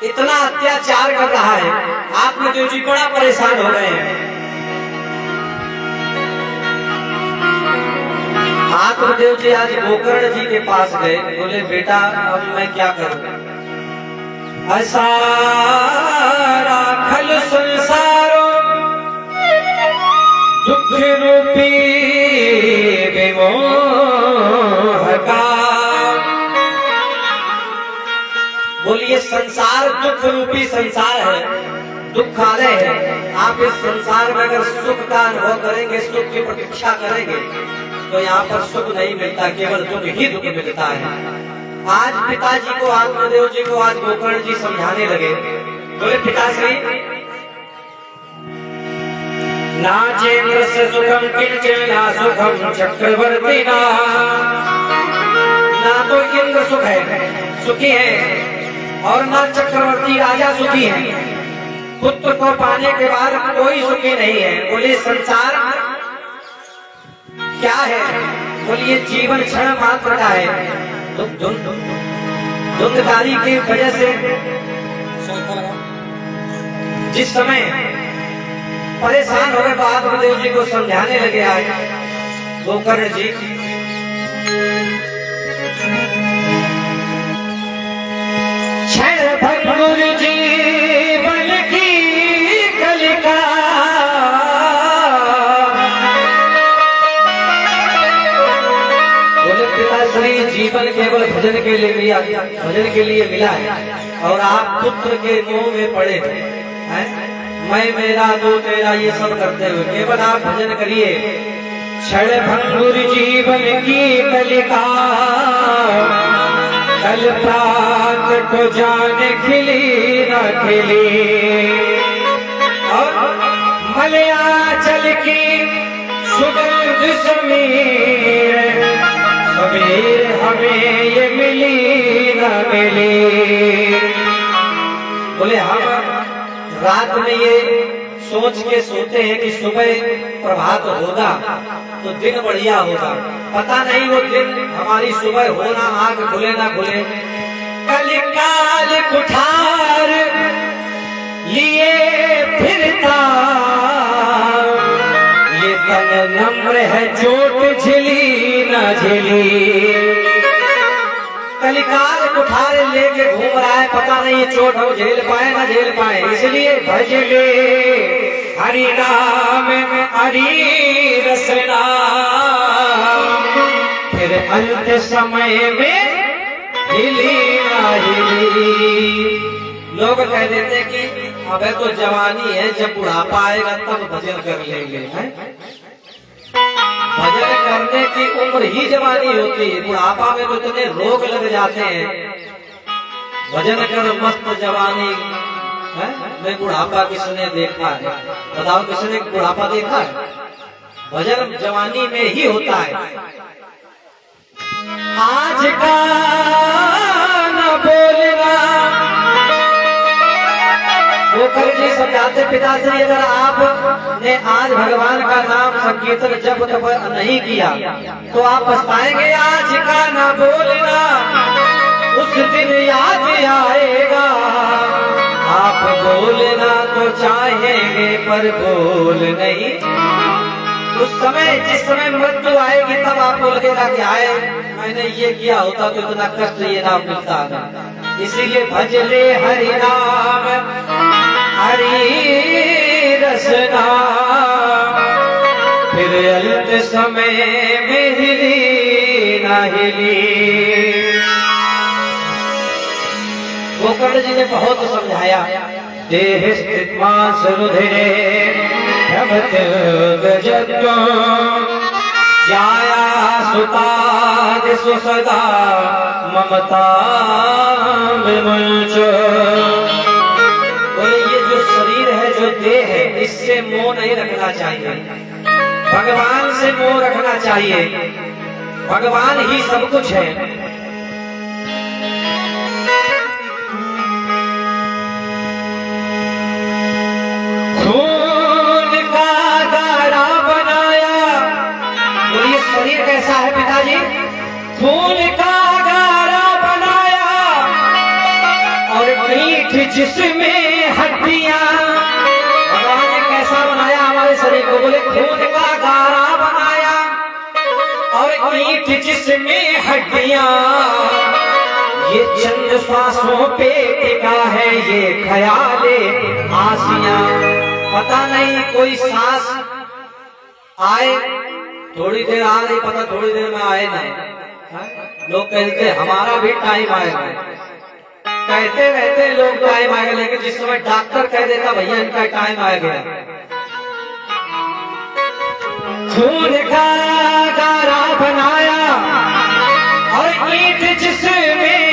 इतना अत्याचार कर रहा है, आत्मदेव जी बड़ा परेशान हो गए हैं। आत्मदेव जी आज गोकर्ण जी के पास गए, बोले बेटा अब मैं क्या करूं? ऐसा राखल संसारो दुख रूपी विमोह का। बोलिए संसार दुख रूपी संसार है, दुखालय है। आप इस संसार में अगर सुख का अनुभव करेंगे, सुख की प्रतीक्षा करेंगे तो यहाँ पर सुख नहीं मिलता, केवल दुख ही दुख मिलता है। आज पिताजी को, आत्मदेव जी को आज गोकर्ण जी समझाने लगे। बोले पिताश्री, नाचेंद्र से सुखम किंचन सुखम चक्रवर्ती ना तो इंद्र सुख है, सुखी है, और ना चक्रवर्ती राजा सुखी है। पुत्र को पाने के बाद कोई सुखी नहीं है। बोले संसार क्या है? बोलिए जीवन क्षण मात्र का है। धुंधकारी की वजह से जिस समय परेशान हो गए, आत्मदेव जी को समझाने लगे आज गोकर्ण जी। क्षण भंगुर जीवन की कलिका, बोले पिताश्री जीवन केवल भजन के लिए मिला, भजन के लिए मिला है, और आप पुत्र के मुंह में पड़े हैं। मैं मेरा तू तेरा ये सब करते हुए केवल आप भजन करिए। क्षण भंगुर जीवन की कलिका, कल प्रात को जाने खिली न खिली, और मलयाचल की सुगंध समीर, समीर हमें ये मिली न मिली। बोले हम रात में ये सोच के सोते हैं कि सुबह प्रभात होगा तो दिन बढ़िया होगा, पता नहीं वो दिन हमारी सुबह होना, आंख खुले ना खुले। कलिकाल कुठार लिए फिरता, ये तन नम्र है चोट झिली न झिली। कलिकाल कुठार लेके घूम रहा है, पता नहीं ये चोट हम झेल पाए ना झेल पाए। इसलिए भज ले हरि नाम हरि रसना, फिर अंत समय में हिली ना हिली। लोग कह देते कि अबे तो जवानी है, जब बुढ़ापा आएगा तब भजन कर लेंगे। भजन करने की उम्र ही जवानी होती है, बुढ़ापा में तो इतने रोग लग जाते हैं। भजन कर मस्त जवानी है, मैं बुढ़ापा किसने देखा है? बताओ किसने बुढ़ापा देखा है? भजन जवानी में ही होता है। आज का न बोलना, गोकर्ण जी समझाते पिताश्री, अगर आपने आज भगवान का नाम संकीर्तन जब तब नहीं किया तो आप पछताएंगे। आज का ना बोलना, उस दिन याद आएगा। आप बोलना तो चाहेंगे पर बोल नहीं, उस समय जिस समय मृत्यु आएगी तब आप बोलेगा कि आए मैंने ये किया होता तो इतना कष्ट ये ना मिलता था। इसीलिए भज ले हरि नाम हरि रसना, फिर अंत समय में हिली न हिली। गोकर्ण जी ने बहुत समझाया। देह स्थित मांस रुधिरे भ्रमत गजत्व, जाया सुता सदा ममता विमुच। बोले ये जो शरीर है, जो देह है, इससे मोह नहीं रखना चाहिए, भगवान से मोह रखना चाहिए। भगवान ही सब कुछ है। खून का गारा बनाया, बोलिए शरीर कैसा है पिताजी? खून का गारा बनाया और मीठ जिसमें हड्डियां। भगवान ने कैसा बनाया हमारे शरीर को? बोले खून का गारा बनाया और मीठ जिसमें हड्डियां। ये चंद श्वासों पे टिका है ये ख्याले आसियां। पता नहीं कोई सांस आए, थोड़ी देर आ रही, पता थोड़ी देर में आए ना। लोग कहते हमारा भी टाइम आएगा, कहते रहते लोग टाइम आएगा, लेकिन जिस समय डॉक्टर कह देता भैया इनका टाइम आ गया। खून का गारा बनाया और ईंट जिसमें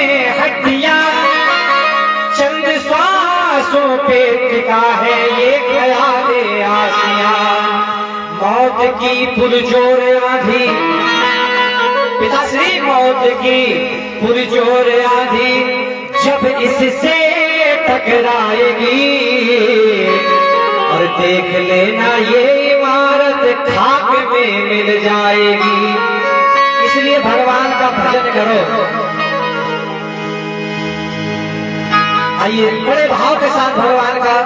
का है ये ख्याले आसिया, मौत की पुरजोर आंधी, पिताश्री मौत की पुरजोर आंधी जब इससे टकराएगी, और देख लेना ये इमारत खाक में मिल जाएगी। इसलिए भगवान का भजन करो। आइए बड़े भाव के साथ भगवान का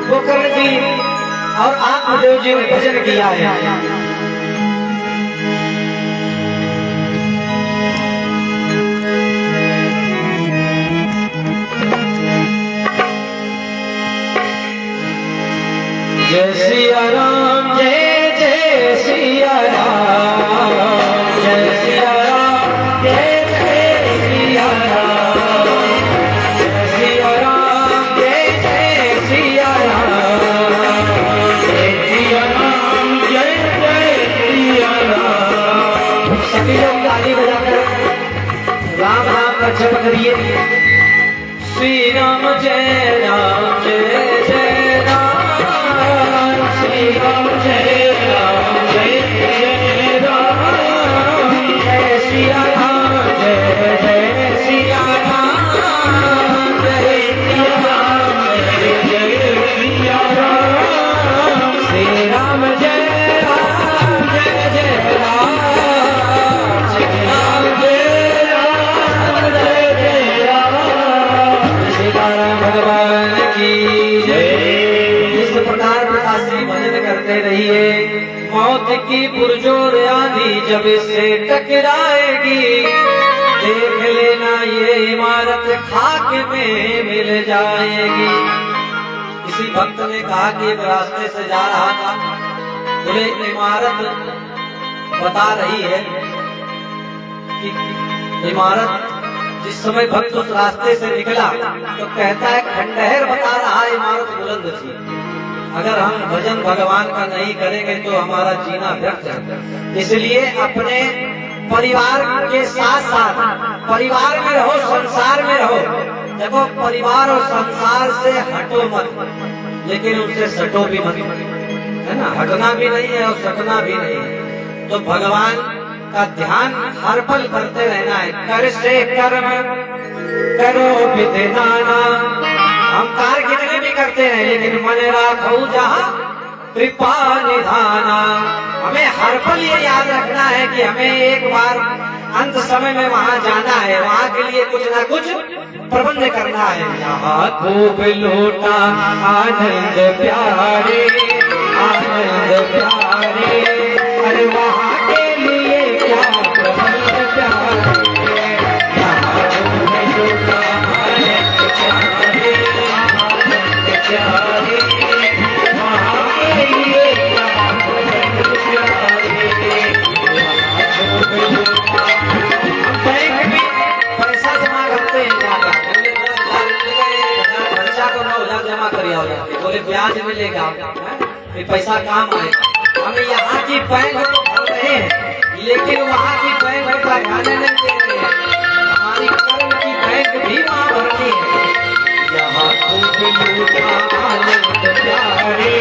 गोकर्ण जी और आत्मदेव जी ने भजन किया है। जय सिया राम, जय जय सिया राम, जय सिया राम, जय जय सिया राम, जय सिया राम, जय जय सिया राम, जय सिया राम, जय जय सिया राम। सभी लोग ताली बजाकर राम नाम का जप करिए। श्री राम जय राम, जय जय श्री राम, जय राम, जय जय राम, जय सिया राम, जय जय सिया राम, जय सिया राम, जय जय सिया राम, श्री राम जय राम, जय जय राम, श्री राम जय राम, जय जय राम, सीताराम भगवान की जय। इस प्रकार भजन करते रहिए। मौत की पुरजोर आंधी जब इससे टकराएगी, देख लेना ये इमारत खाक में मिल जाएगी। किसी भक्त ने कहा कि एक रास्ते से जा रहा था, बोले एक इमारत बता रही है कि इमारत, जिस समय भक्त उस रास्ते से निकला तो कहता है खंडहर बता रहा है, इमारत बुलंद थी। अगर हम भजन भगवान का नहीं करेंगे तो हमारा जीना व्यर्थ है। इसलिए अपने परिवार के साथ साथ परिवार में रहो, संसार में रहो। देखो परिवार और संसार से हटो मत, लेकिन उनसे सटो भी मत, है ना। हटना भी नहीं है और सटना भी नहीं है। तो भगवान का ध्यान हर पल करते रहना है। कर से कर्म करो विधिनाना, हम कार्य कितने भी करते हैं लेकिन मन राखो जहाँ कृपा निधाना। हमें हर पल ये याद रखना है कि हमें एक बार अंत समय में वहाँ जाना है, वहाँ के लिए कुछ ना कुछ प्रबंध करना है। यहाँ खूब लूटा आनंद प्यारे, आनंद प्यारे, अरे वहाँ के लिए क्या प्रबंध प्यारे। यहाँ खूब लूटा आनंद प्यारे, आनंद प्यारे, वहाँ के लिए क्या प्रबंध प्यारे। बैंक में पैसा जमा करते हैं, खर्चा को 9,000 जमा करिए, बोले ब्याज मिलेगा, ये पैसा काम आए। हम यहाँ की बैंक को भर रहे हैं लेकिन वहाँ की बैंक का ध्यान नहीं दे रहे हैं। हमारी कर्म की बैंक भी वहाँ भरनी है। यहाँ खूब लूटा आनंद प्यारे,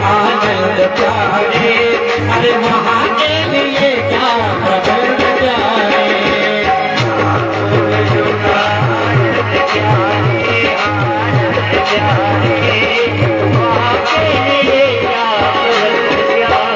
आनंद प्यारे, अरे वहाँ के लिए क्या प्रबंध प्यारे। यहाँ खूब लूटा आनंद प्यारे, आनंद प्यारे, वहाँ के लिए क्या प्रबंध प्यारे।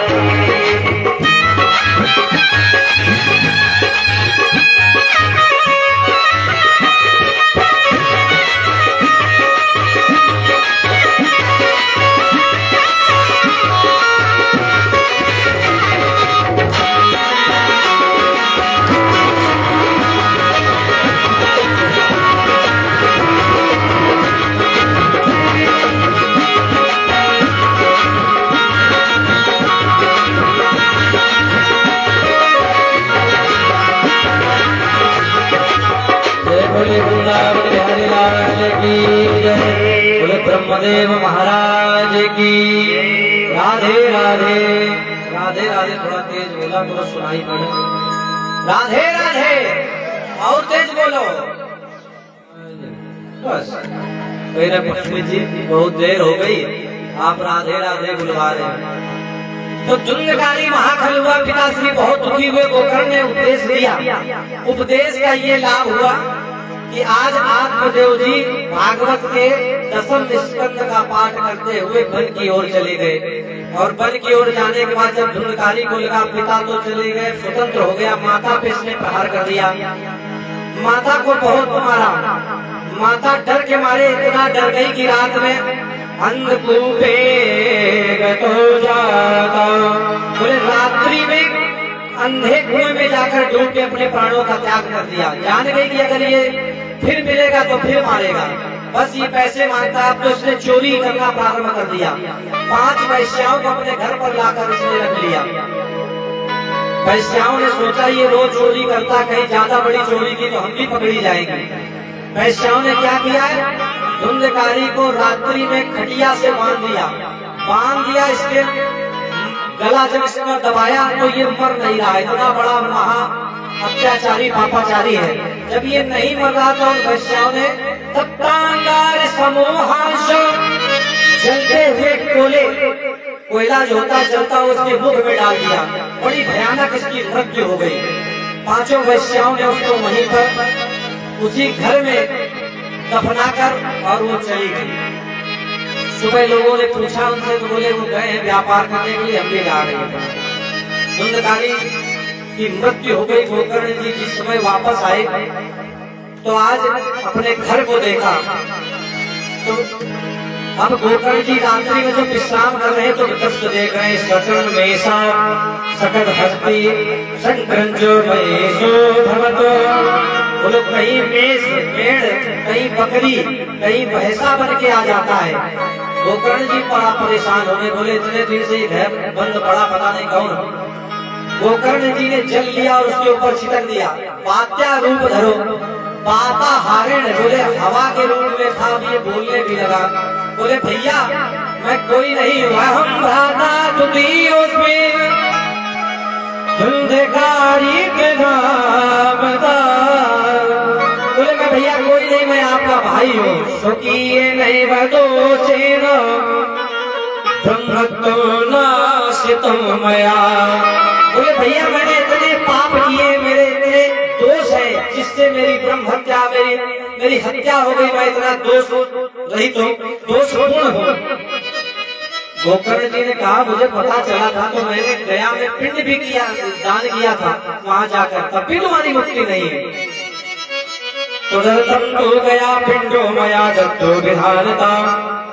ब्रह्मदेव महाराज की राधे राधे। राधे राधे थोड़ा तेज बोला, थोड़ा सुनाई पड़े। राधे राधे और तेज बोलो बस। मेरे पंडित जी बहुत देर हो गई, आप राधे राधे बुलवा रहे हैं। तो धुंधकारी महाखल हुआ, पिताश्री बहुत दुखी हुए। गोकर्ण ने उपदेश दिया। उपदेश का ये लाभ हुआ कि आज आत्मदेव जी भागवत के 10वें स्कंद का पाठ करते हुए वन की ओर चले गए। और वन की ओर जाने के बाद जब धुंधकारी को लगा पिता तो चले गए, स्वतंत्र हो गया, माता पे इसने प्रहार कर दिया। माता को बहुत मारा। माता डर के मारे इतना डर गई कि रात में अंधकूपे गतो जाता, बोले रात्रि में अंधे कुएं में जाकर डूब के अपने प्राणों का त्याग कर दिया। जान गई कि अगर ये फिर मिलेगा तो फिर मारेगा, बस ये पैसे मांगता है। अब तो इसने चोरी करना प्रारंभ कर दिया। 5 वैश्याओं को अपने घर पर लाकर इसने रख लिया। वैश्याओं ने सोचा ये रोज चोरी करता, कहीं ज्यादा बड़ी चोरी की तो हम भी पकड़ी जाएंगे। वैश्याओं ने क्या किया, धुंधकारी को रात्रि में खटिया से बांध दिया। इसके गला जब इसमें दबाया तो ये मर नहीं रहा। इतना बड़ा महा अत्याचारी पापाचारी है। जब ये नहीं मर रहा तो वैश्याओं ने तप्तांगार समूहांश जलते हुए कोयला जो होता जलता उसके मुख में डाल दिया। बड़ी भयानक इसकी मृत्यु हो गई। 5 वैश्याओं ने उसको वहीं पर उसी घर में दफनाकर और वो चली गई। सुबह लोगों ने पूछा उनसे तो बोले वो गए हैं व्यापार करने के लिए, हम भी जा रहे हैं। धुंधकारी की मृत्यु हो गई। गोकर्ण जी जिस समय वापस आए तो आज अपने घर को देखा तो अब गोकर्ण जी रात्रि में जब विश्राम कर रहे तो दृश्य देख रहे हैं। सकल मेषा सकल हस्ती संक्रंजो महेशो भवतो, बोलो कहीं मेष पेड़, कहीं बकरी, कहीं भैंसा बन के आ जाता है। गोकर्ण जी बड़ा परेशान हो गए। बोले इतने दिन से घर बंद पड़ा, पता नहीं कौन। गोकर्ण जी ने जल लिया और उसके ऊपर छिटक दिया। बात्या रूप धरो बाता हारेण, बोले हवा के रूप में था। ये बोलने भी लगा। बोले भैया मैं कोई नहीं हूँ, हम भ्राता उसमें धुंधकारी के नाम दा। बोले मैं भैया कोई नहीं, मैं आपका भाई हूँ। सुखी नहीं बदो चेना मया। बोले भैया मैंने इतने पाप किए, मेरे इतने दोष है जिससे मेरी ब्रह्म हत्या, मेरी हत्या हो गई। मैं इतना दोष रहित हूँ, दोषपूर्ण हूँ। गोकर्ण जी ने कहा मुझे पता चला था तो मैंने गया में पिंड भी किया, दान किया था वहाँ जाकर, तब भी तुम्हारी मुक्ति नहीं है। तो गया पिंडो मया दत्तो विधानता,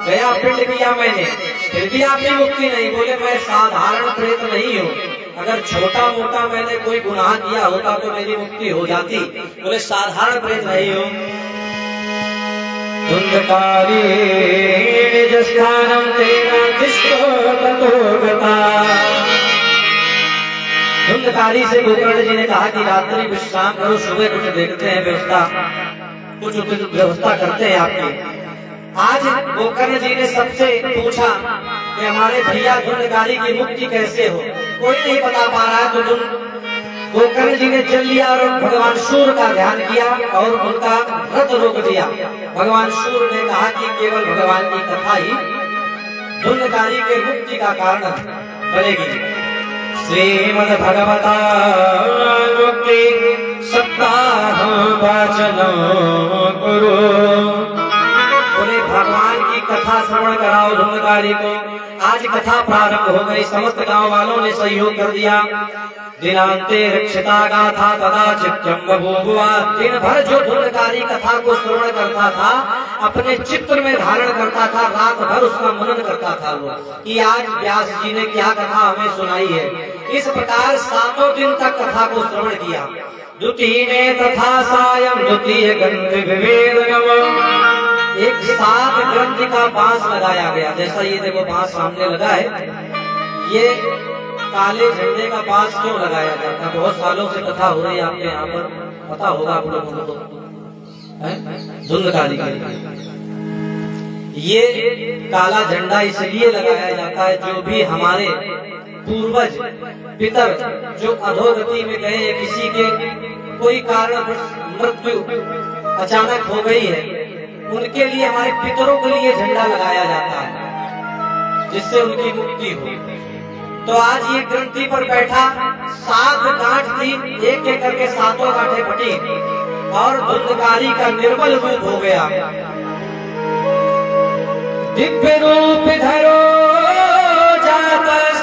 गया पिंड किया मैंने, फिर भी आपकी मुक्ति नहीं। बोले मैं साधारण प्रेत नहीं हूँ, अगर छोटा मोटा मैंने कोई गुनाह किया होता तो मेरी मुक्ति हो जाती। बोले साधारण प्रेत नहीं हूँ। धुंधकारी निजस्थानम तेरा दिष्टो ततो गता। धुंधकारी से गोकर्ण जी ने कहा कि रात्रि विश्राम करो, सुबह कुछ देखते हैं, कुछ व्यवस्था करते हैं आपकी। आज गोकर्ण जी ने सबसे पूछा कि हमारे भैया धुंधकारी की मुक्ति कैसे हो, कोई नहीं बता पा रहा है। तो गोकर्ण जी ने चल लिया और भगवान सूर्य का ध्यान किया और उनका व्रत रोक दिया। भगवान सूर्य ने कहा कि केवल भगवान की कथा ही धुंधकारी के मुक्ति का कारण बनेगी। श्रीमद् भगवता मुक्ति सप्ताह वाचन करो। बोले भगवान की कथा श्रवण कराओ धुंधकारी को। आज कथा प्रारंभ हो गई। समस्त गांव वालों ने सहयोग कर दिया। दिनांते रक्षिता गाथा तदा चित्तम बभूवुआ। दिन भर जो धुंधकारी कथा को श्रवण करता था अपने चित्त में धारण करता था, रात भर उसका मनन करता था वो कि आज व्यास जी ने क्या कथा हमें सुनाई है। इस प्रकार 7 दिन तक कथा को श्रवण किया। द्वितीय में तथा सायं द्वितीय ग्रंथ विवेदनम, एक 7 ग्रंथ का बांस लगाया गया। जैसा ये देखो बांस सामने लगा है, ये काले झंडे का बांस क्यों लगाया जाता है? बहुत सालों से कथा हो रही है, आपके यहाँ पर पता होगा आप लोगों को। धुंधकारी के ये काला झंडा इसलिए लगाया जाता है जो भी हमारे पूर्वज पितर जो अधोगति में गए, किसी के कोई कारण मृत्यु अचानक हो गई है, उनके लिए, हमारे पितरों के लिए झंडा लगाया जाता है जिससे उनकी मुक्ति हो। तो आज ये ग्रंथि पर बैठा 7 गांठ थी, एक एक करके 7 गांठें फटी और धुंधकारी का निर्मल रूप हो गया। दिव्य रूप धरो जातस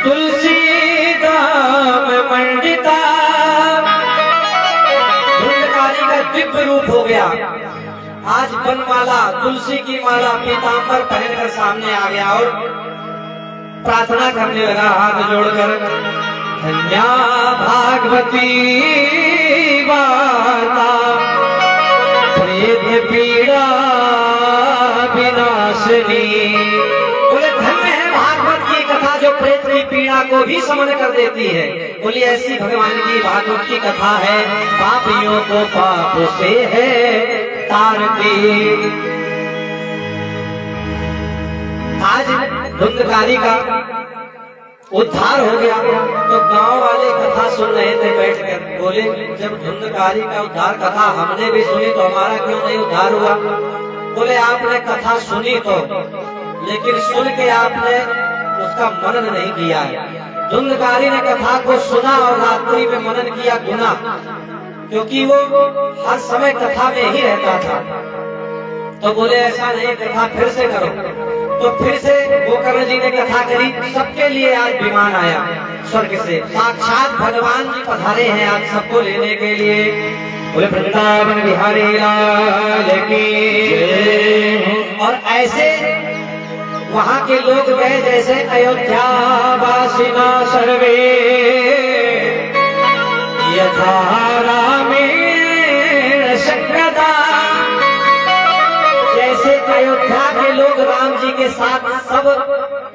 तुलसी दाम मंडिता, धुंधकारी का दिव्य रूप हो गया। आज बनमाला, तुलसी की माला पीताम्बर पहनकर सामने आ गया और प्रार्थना करने लगा हाथ जोड़कर, धन्या भागवती वार्ता प्रेत पीड़ा विनाशिनी। बोले धन्य है भागवत की कथा जो प्रेत की पीड़ा को भी समन कर देती है। बोली ऐसी भगवान की भागवत की कथा है, पापियों को पाप से है तारती। आज धुंधकारी का उद्धार हो गया तो गांव वाले कथा सुन रहे थे बैठकर। बोले जब धुंधकारी का उद्धार कथा हमने भी सुनी तो हमारा क्यों नहीं उद्धार हुआ? बोले आपने कथा सुनी तो, लेकिन सुन के आपने उसका मनन नहीं किया है। धुंधकारी ने कथा को सुना और रात्रि में मनन किया गुना, क्योंकि वो हर समय कथा में ही रहता था। तो बोले ऐसा नहीं, कथा फिर से करो। तो फिर से गोकर्ण जी ने कथा करी। सबके लिए आज विमान आया स्वर्ग से, साक्षात भगवान जी पधारे हैं आज सबको लेने के लिए। बोले वृंदावन बिहारी लाल की। और ऐसे वहाँ के लोग गए जैसे अयोध्या वासिना सर्वे यथा रामेण शक्यता। जैसे अयोध्या के लोग राम जी के साथ सब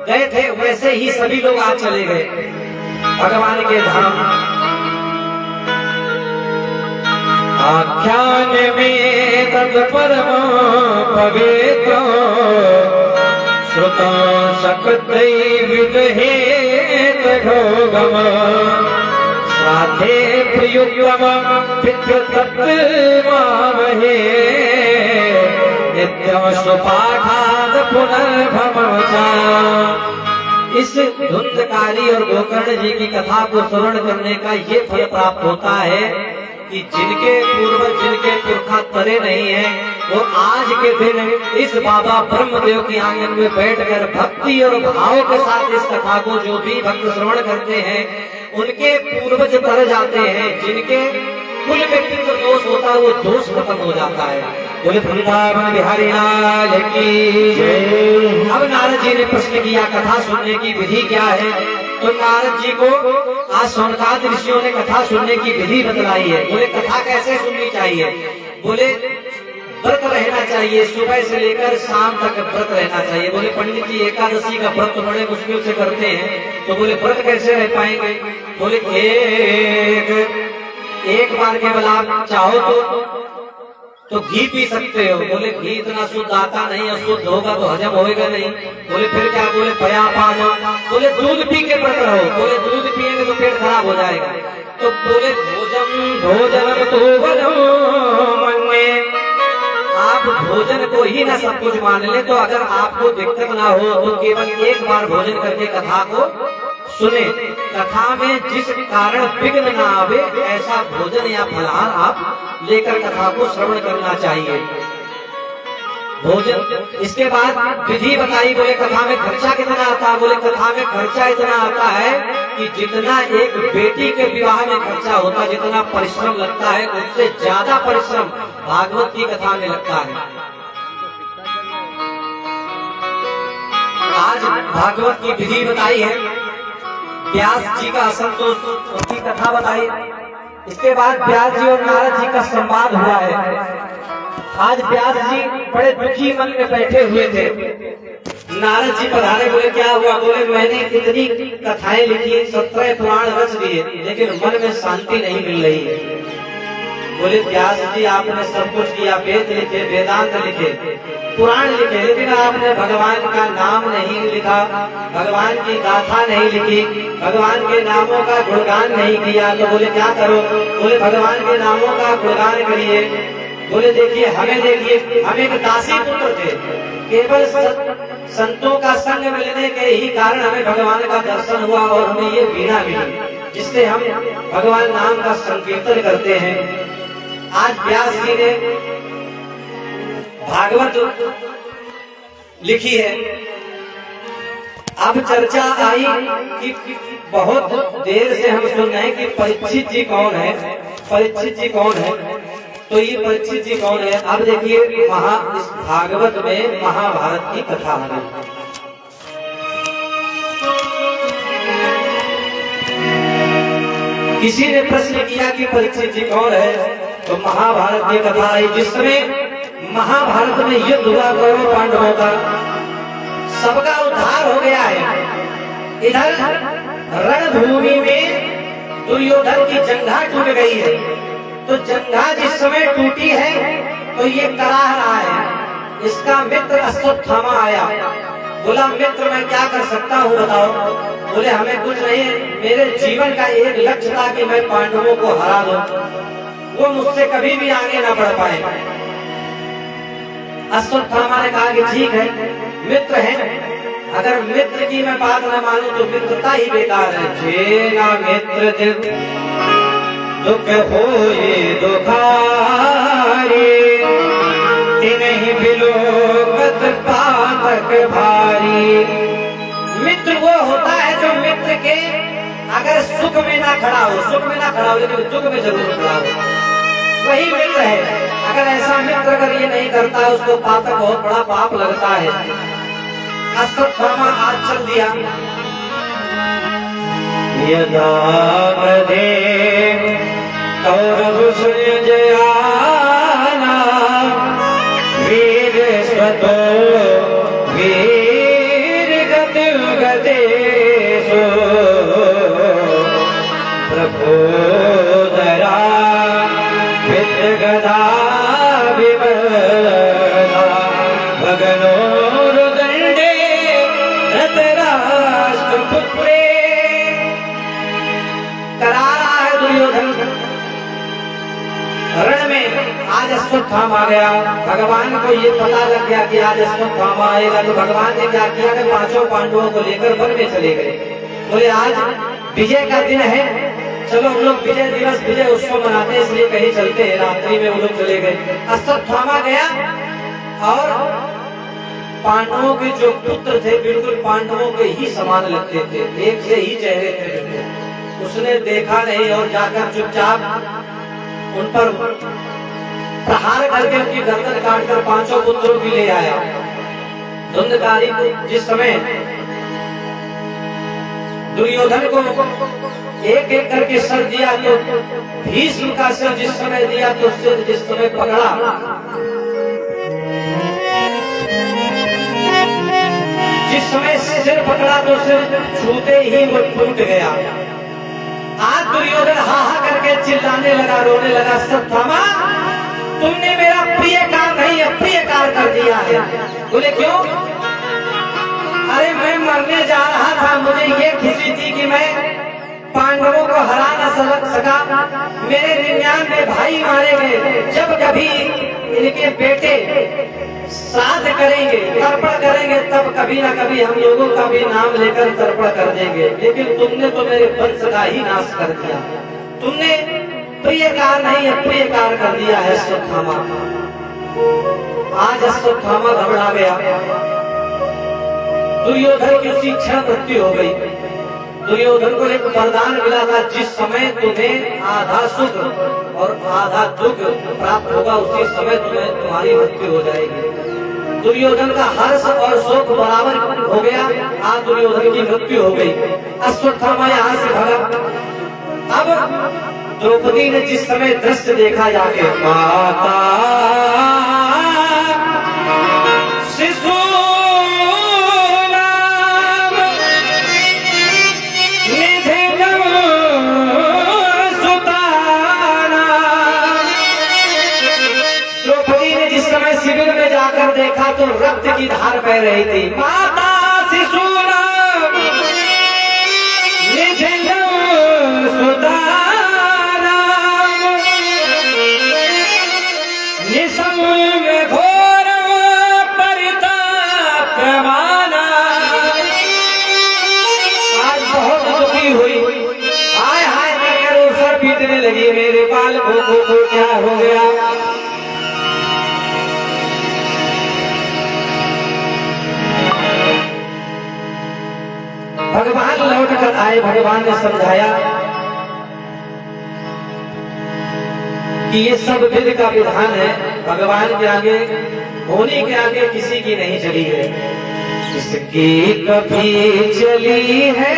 गए थे, वैसे ही सभी लोग आज चले गए भगवान के धाम। आख्यान में तत्परम पवित्र श्रुतो सकतै विदहेत घोगम साथे प्रियुक्तम पितृतत्त्वमहे नित्यं सुपाठाद पुनर्भवचा। इस धुंधकारी और गोकर्ण जी की कथा को श्रवण करने का ये फल प्राप्त होता है कि जिनके पूर्वज, जिनके पुरखा तरे नहीं है, वो आज के दिन इस बाबा ब्रह्मदेव की आंगन में बैठकर भक्ति और भाव के साथ इस कथा को जो भी भक्त श्रवण करते हैं उनके पूर्वज तर जाते हैं। जिनके कुल में पितृ दोष होता है वो दोष खत्म हो जाता है। बोले वृंदावन बिहारी लाल की जय। अब नारद जी ने प्रश्न किया कथा सुनने की विधि क्या है? तो नारद जी को आज सौनकादि ऋषियों ने कथा सुनने की विधि बतलाई है। बोले कथा कैसे सुननी चाहिए? बोले व्रत रहना चाहिए, सुबह से लेकर शाम तक व्रत रहना चाहिए। बोले पंडित जी एकादशी का व्रत बड़े मुश्किल से करते हैं, तो बोले व्रत कैसे रह पाएंगे? बोले एक बार केवल आप चाहो तो घी पी सकते हो। बोले घी इतना शुद्ध आता नहीं, अशुद्ध होगा तो हजम होएगा नहीं। बोले फिर क्या? बोले पया पानो। बोले दूध पी के व्रत रहो। बोले दूध पिएंगे तो पेट खराब हो जाएगा। तो बोले भोजन तो मन में आप भोजन को ही ना सब कुछ मान ले, तो अगर आपको दिक्कत ना हो तो केवल एक बार भोजन करके कथा को सुने। कथा में जिस कारण विघ्न न आवे ऐसा भोजन या फलाहार आप लेकर कथा को श्रवण करना चाहिए। भोजन, इसके बाद विधि बताई। बोले कथा में खर्चा कितना आता है? बोले कथा में खर्चा इतना आता है कि जितना एक बेटी के विवाह में खर्चा होता है, जितना परिश्रम लगता है, उससे ज्यादा परिश्रम भागवत की कथा में लगता है। आज भागवत की विधि बताई है, व्यास जी का असंतोष, उनकी कथा बताई। इसके बाद व्यास जी और नारद जी का संवाद हुआ है। आज व्यास जी बड़े दुखी मन में बैठे हुए थे। नारद जी पधारे। बोले क्या हुआ? बोले मैंने कितनी कथाएं लिखी, 17 पुराण रच दिए, लेकिन मन में शांति नहीं मिल रही है। बोले व्यास जी आपने सब कुछ किया, वेद लिखे, वेदांत लिखे, पुराण लिखे, लेकिन आपने भगवान का नाम नहीं लिखा, भगवान की गाथा नहीं लिखी, भगवान के नामों का गुणगान नहीं किया। तो बोले क्या करो? बोले भगवान के नामों का गुणगान करिए। बोले देखिए हम एक दासी पुत्र थे, केवल संतों का संग मिलने के ही कारण हमें भगवान का दर्शन हुआ और हमें ये वीणा मिली जिससे हम भगवान नाम का संकीर्तन करते हैं। आज व्यास जी ने भागवत लिखी है। अब चर्चा आई कि बहुत देर से हम सुन रहे हैं कि परीक्षित जी कौन है, परीक्षित जी कौन है। तो ये परीक्षित जी कौन है? अब देखिए इस भागवत में महाभारत की कथा है। किसी ने प्रश्न किया कि परीक्षित जी कौन है, तो महाभारत की कथा है। जिस समय महाभारत में युद्ध हुआ कौरव पांडवों का, सबका उद्धार हो गया है। इधर रणभूमि में दुर्योधन की जंघा टूट गई है। तो जंघा जिस समय टूटी है तो ये कराह रहा है। इसका मित्र अश्वत्थामा आया, बोला मित्र मैं क्या कर सकता हूँ बताओ। बोले हमें कुछ नहीं, मेरे जीवन का एक लक्ष्य था कि मैं पांडवों को हरा दूं, वो मुझसे कभी भी आगे ना बढ़ पाए। अश्वत्थामा ने कहा कि ठीक है, मित्र है, अगर मित्र की मैं बात न मानूं तो मित्रता ही बेकार है। जेना मित्र दुख होए दुखारे, तिन्हि बिलोकत पातक भारी। मित्र वो होता है जो मित्र के अगर सुख में ना खड़ा हो, सुख में ना खड़ा हो लेकिन दुख में जरूर खड़ा हो, वही मित्र है। अगर ऐसा मित्र अगर ये नहीं करता उसको पातक बहुत बड़ा पाप लगता है। अश्वत्थामा आज चल दिया। यदा बधे कौरव जयाना, वीर स्वतो वीर गति गतेषु, प्रभोदरा विद्य गदा विमला, भगनोरुदंडे धृतराष्ट्र पुत्रे। करा रहा है दुर्योधन रण में। आज अश्वत्थामा आ गया, भगवान को ये पता लग गया कि आज अश्वत्थामा आएगा। तो भगवान ने क्या किया कि पांचों पांडवों को लेकर वन में चले गए। बोले आज विजय का दिन है, चलो हम लोग विजय दिवस विजय उत्सव मनाते हैं, इसलिए कहीं चलते हैं। रात्रि में वो लोग चले गए। अश्वत्थामा गया और पांडवों के जो पुत्र थे बिल्कुल पांडवों के ही समान लगते थे, एक से ही चेहरे थे। उसने देखा नहीं और जाकर चुपचाप उन पर प्रहार करके उनकी गर्दन काटकर पांचों पुत्रों की ले आया। धुंधकारी को जिस समय दुर्योधन को एक एक करके सर दिया, तो भीष्म का सर जिस समय दिया तो सिर जिस समय पकड़ा, जिस समय सिर पकड़ा तो सिर छूते ही वो टूट गया। आज दुर्योधन हा करके चिल्लाने लगा, रोने लगा, अश्वत्थामा तुमने मेरा प्रिय काम नहीं अप्रिय कार्य कर दिया है। बोले क्यों? अरे मैं मरने जा रहा था, मुझे ये खुशी थी कि मैं पांडवों को हरा न सका, मेरे 99 भाई मारे गए। जब कभी इनके बेटे श्राद्ध करेंगे, तर्पण करेंगे, तब कभी ना कभी हम लोगों का भी नाम लेकर तर्पण कर देंगे। लेकिन तुमने तो मेरे वंश का ही नाश कर दिया। तुमने प्रिय कार्य नहीं अप्रिय कार्य कर दिया है अश्वत्थामा। आज अश्वत्थामा घबरा गया। दुर्योधन की उसी क्षण मृत्यु हो गई। दुर्योधन को एक वरदान मिला था, जिस समय तुम्हें आधा सुख और आधा दुख प्राप्त होगा उसी समय तुम्हारी मृत्यु हो जाएगी। दुर्योधन का हर्ष और शोक बराबर हो गया। आज दुर्योधन की मृत्यु हो गई। अश्वत्थामा यहाँ से भागा। अब द्रौपदी ने जिस समय दृश्य देखा जाके, माता शिशु देखा तो रक्त की धार बह रही थी। माता शिशु कहने लगी मेरे बालकों को क्या हो गया। भगवान लौट कर आए। भगवान ने समझाया कि ये सब विधि का विधान है, भगवान के आगे होने के आगे किसी की नहीं चली है, जिसकी कभी चली है।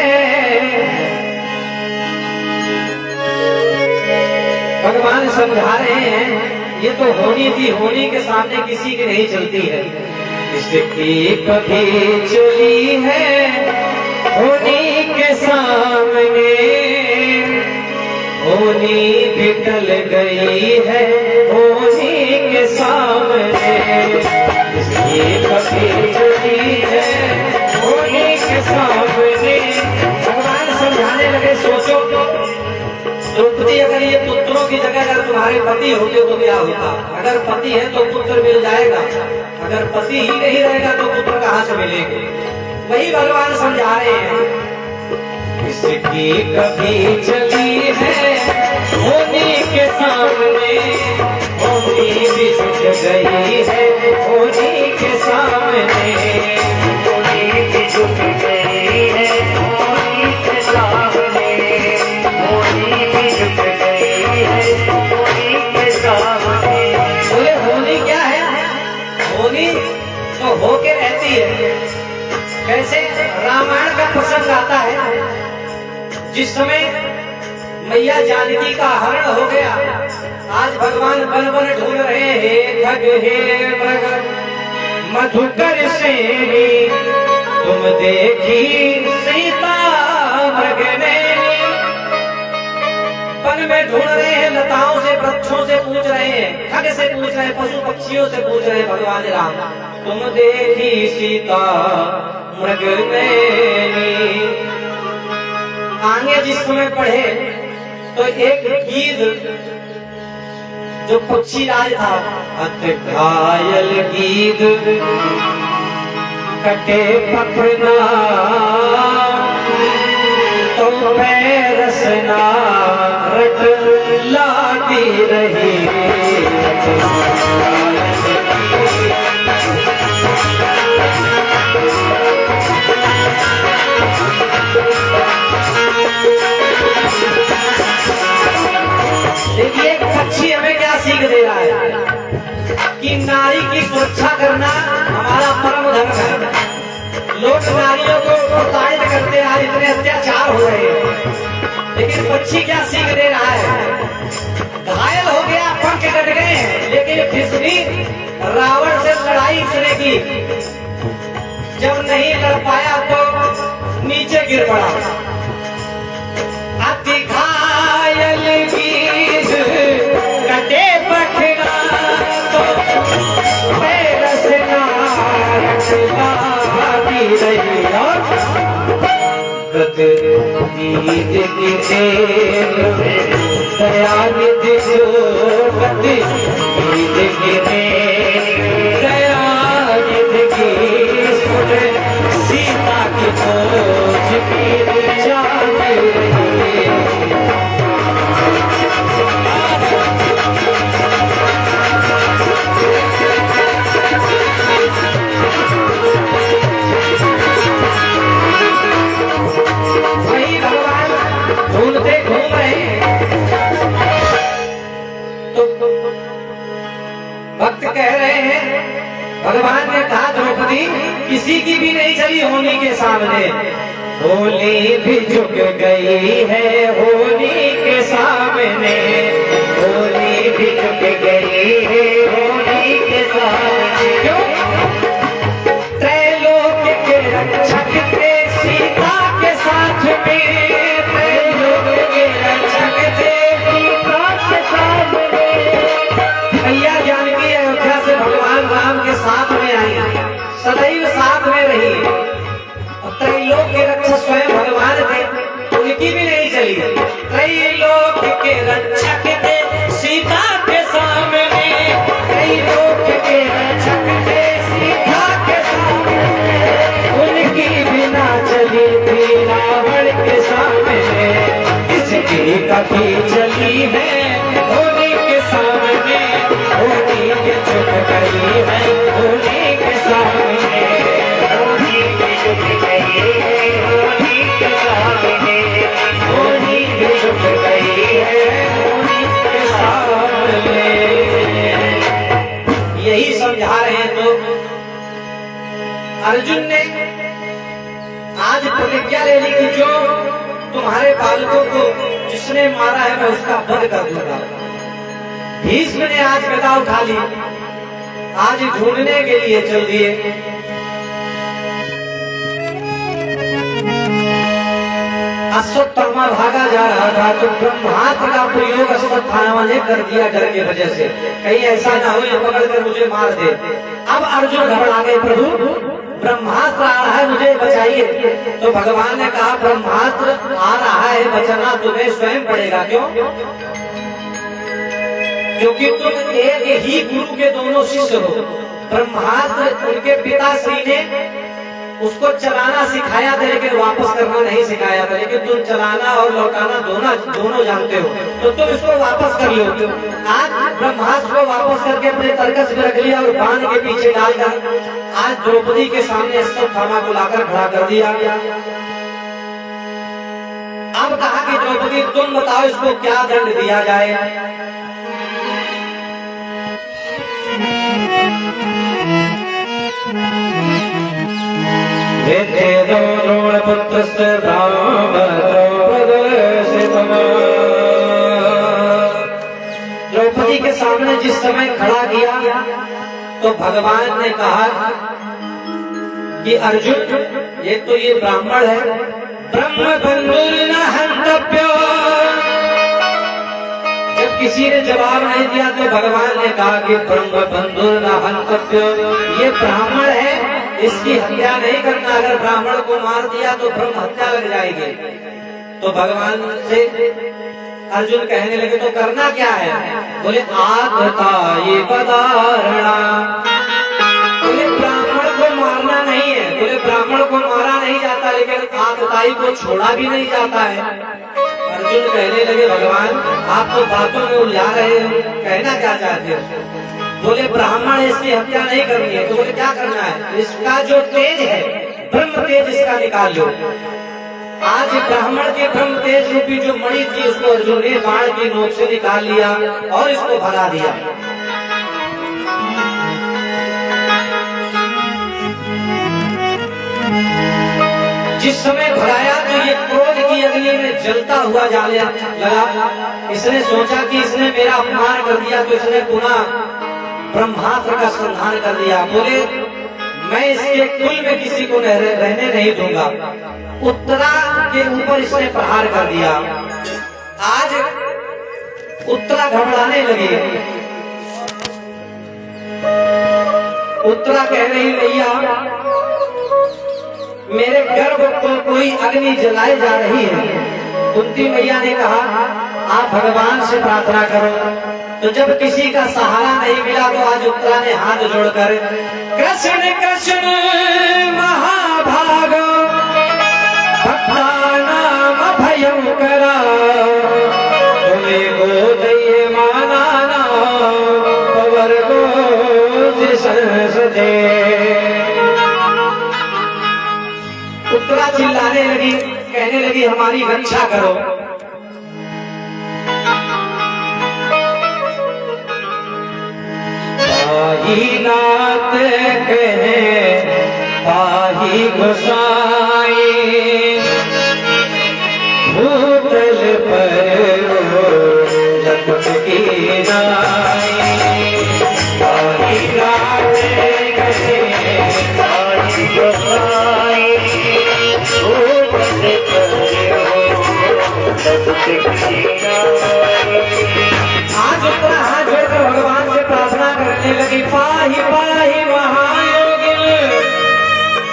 भगवान समझा रहे हैं ये तो होनी थी, होनी के सामने किसी की नहीं चलती है। जिसकी कभी चली है होनी के सामने, होनी भी टल गई है होनी के सामने। जिसकी कभी चली है होनी के सामने। भगवान समझाने लगे सोचो द्रौपदी, अगर ये पुत्रों की जगह अगर तुम्हारे पति होते तो क्या होता। अगर पति है तो पुत्र मिल जाएगा, अगर पति ही नहीं रहेगा तो पुत्र कहाँ से मिलेंगे। वही भगवान समझा रहे हैं। इसकी कभी चली है होनी के सामने, होनी भी झुक गई है होनी के सामने। होनी भी झुक गई है होनी के सामने, होनी भी झुक गई है होनी के सामने। बोले होनी क्या है? होनी तो होके रहती है। कैसे? रामायण का प्रसंग आता है जिस समय मैया जानकी का हरण हो गया। आज भगवान बन बन ढूंढ रहे हैं खग हे मृग मधुकर से तुम देखी सीता मृग नैनी। वन में ढूंढ रहे हैं, लताओं से वृक्षों से पूछ रहे हैं, खग से पूछ रहे हैं, पशु पक्षियों से पूछ रहे हैं भगवान राम तुम देखी सीता मृग नैनी। आगे जिस समय पढ़े तो एक गीध जो पक्षी राज था, अत घायल गीध कटे पखना तो मैं रसना रट लाती रही। देखिए पक्षी हमें क्या सीख दे रहा है कि नारी की सुरक्षा करना हमारा परम धर्म है। लोग नारियों को प्रोत्साहित करते हैं, आज इतने अत्याचार हो रहे हैं, लेकिन पक्षी क्या सीख दे रहा है? घायल हो गया, पंख कट गए, लेकिन फिर भी रावण से लड़ाई उसने की। जब नहीं लड़ पाया तो नीचे गिर पड़ा। अति घायल गीध कटे पखना तो मैं रसना रटलाती रही। और गीध की दयानिधि गति गीध की दयानिधि की सुन सीता की खोज की जाती रही। वही भगवान ढूंढते घूम रहे हैं तो भक्त कह रहे हैं, भगवान ने कहा द्रौपदी किसी की भी नहीं चली होनी के सामने। होली भी झुक गई है होली के सामने, होली भी झुक गई है होली के सामने। क्यों? त्रैलोक के रक्षक थे सीता के साथ में, त्रैलोक के रक्षक थे सीता के साथ में। मैया जानकी अयोध्या से भगवान राम के साथ में आई, सदैव साथ में रही। त्रैलोक के रक्षक स्वयं भगवान थे, उनकी भी नहीं चली। त्रैलोक के रक्षक थे सीता के सामने, त्रैलोक के रक्षक थे सीता के सामने, उनकी भी ना चली थी रावण के सामने। इसकी कभी चली गई है उन्हीं के सामने, उन्हीं की झुक गई है उन्हीं के सामने, उन्हीं की झुक गई है उन्हीं के सामने। यही समझा रहे हैं। तो अर्जुन ने आज प्रतिज्ञा ले ली कि जो तुम्हारे बालकों को जिसने मारा है मैं उसका वध कर दूंगा। भीष्म ने आज गदा उठा ली, आज ढूंढने के लिए चल दिए। अश्वत्थामा भागा जा रहा था तो ब्रह्मास्त्र का प्रयोग अश्वत्थामा ने कर दिया डर की वजह से, कहीं ऐसा ना हो ये पकड़ कर मुझे मार दे। अब अर्जुन घबरा गए, प्रभु ब्रह्मास्त्र आ रहा है मुझे बचाइए। तो भगवान ने कहा ब्रह्मास्त्र आ रहा है, बचना तुम्हें स्वयं पड़ेगा। क्यों? क्योंकि तुम एक ही गुरु के दोनों शिष्य हो। ब्रह्मास्त्र उनके पिताश्री ने उसको चलाना सिखाया था लेकिन वापस करना नहीं सिखाया था, लेकिन तुम चलाना और लौटाना दोनों जानते हो, तो तुम इसको वापस कर लो। आज ब्रह्मास्त्र को वापस करके अपने तरकस में रख लिया और बांध के पीछे डालकर आज द्रौपदी के सामने अश्वत्थामा को लाकर खड़ा कर दिया। अब कहा कि द्रौपदी तुम बताओ इसको क्या दंड दिया जाए। द्रौपदी के सामने जिस समय खड़ा किया तो भगवान ने कहा कि अर्जुन ये तो ये ब्राह्मण है, ब्रह्म बंधुर्न हन्तव्यो। जब किसी ने जवाब नहीं दिया तो भगवान ने कहा कि ब्रह्म बंधुर्न हन्तव्यो, ये ब्राह्मण है इसकी हत्या नहीं करना, अगर ब्राह्मण को मार दिया तो ब्रह्म हत्या लग जाएगी। तो भगवान से अर्जुन कहने लगे तो करना क्या है? बोले आत्मता ये पदारणा। बोले ब्राह्मण को मारना नहीं है, बोले ब्राह्मण को मारा नहीं जाता लेकिन आतताई को छोड़ा भी नहीं जाता है। अर्जुन कहने लगे भगवान आप तो बातों में उलझा रहे हो, कहना क्या चाहते हो? बोले ब्राह्मण इसकी हत्या नहीं करनी है। तो बोले क्या करना है? इसका जो तेज है ब्रह्म तेज इसका निकाल लो। आज ब्राह्मण के ब्रह्म तेज रूपी जो मणि थी उसको अर्जुन ने बाण की नोक से निकाल लिया और इसको भगा दिया। जिस समय भगाया तो ये क्रोध की अग्नि में जलता हुआ जाने लगा। इसने सोचा कि इसने मेरा अपमान कर दिया तो इसने पुनः ब्रह्मास्त्र का संधान कर दिया। बोले मैं इसके कुल में किसी को रहने नहीं दूंगा। उत्तरा के ऊपर इसने प्रहार कर दिया। आज उत्तरा घबराने लगी। उत्तरा कह रही भैया मेरे गर्भ को कोई अग्नि जलाई जा रही है। कुंती मैया ने कहा आप भगवान से प्रार्थना करो। तो जब किसी का सहारा नहीं मिला तो आज उत्तरा ने हाथ जोड़कर कृष्ण कृष्ण महाभाग भक्तानाम भयंकरा तुम्हें गोदय मानाना पवर गो संसदे। उत्तरा चिल्लाने लगी, कहने लगी हमारी रक्षा करो। पाही नाथ कहे पाही गोसाई भूतल पर लपट की नाई। पाही नाथ कहे पाही गोसाई भूतल पर लपट की नाई। आज उत्तरा हाथ जोड़कर भगवान से प्रार्थना करने लगी पाही पाही महायोगिन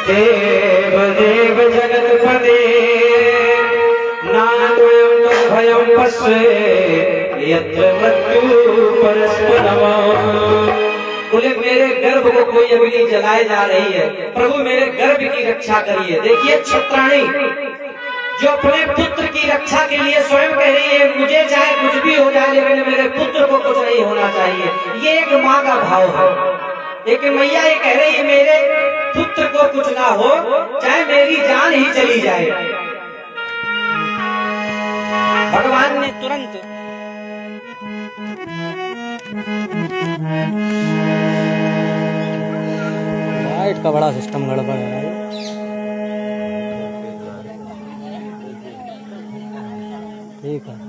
देव देव जगतपते नान्वयं तद्भयं पश्ये यत्र मृत्यु परस्परम। बोले मेरे गर्भ को कोई अग्नि जलाए जा रही है, प्रभु मेरे गर्भ की रक्षा करिए। देखिए क्षत्राणी जो अपने पुत्र की रक्षा के लिए स्वयं कह रही है मुझे चाहे कुछ भी हो जाए लेकिन मेरे पुत्र को कुछ नहीं होना चाहिए। ये एक माँ का भाव है। एक मैया ये कह रही है मेरे पुत्र को कुछ ना हो, चाहे मेरी जान ही चली जाए। भगवान ने तुरंत लाइट का बड़ा सिस्टम गड़बड़ है। ठीक है।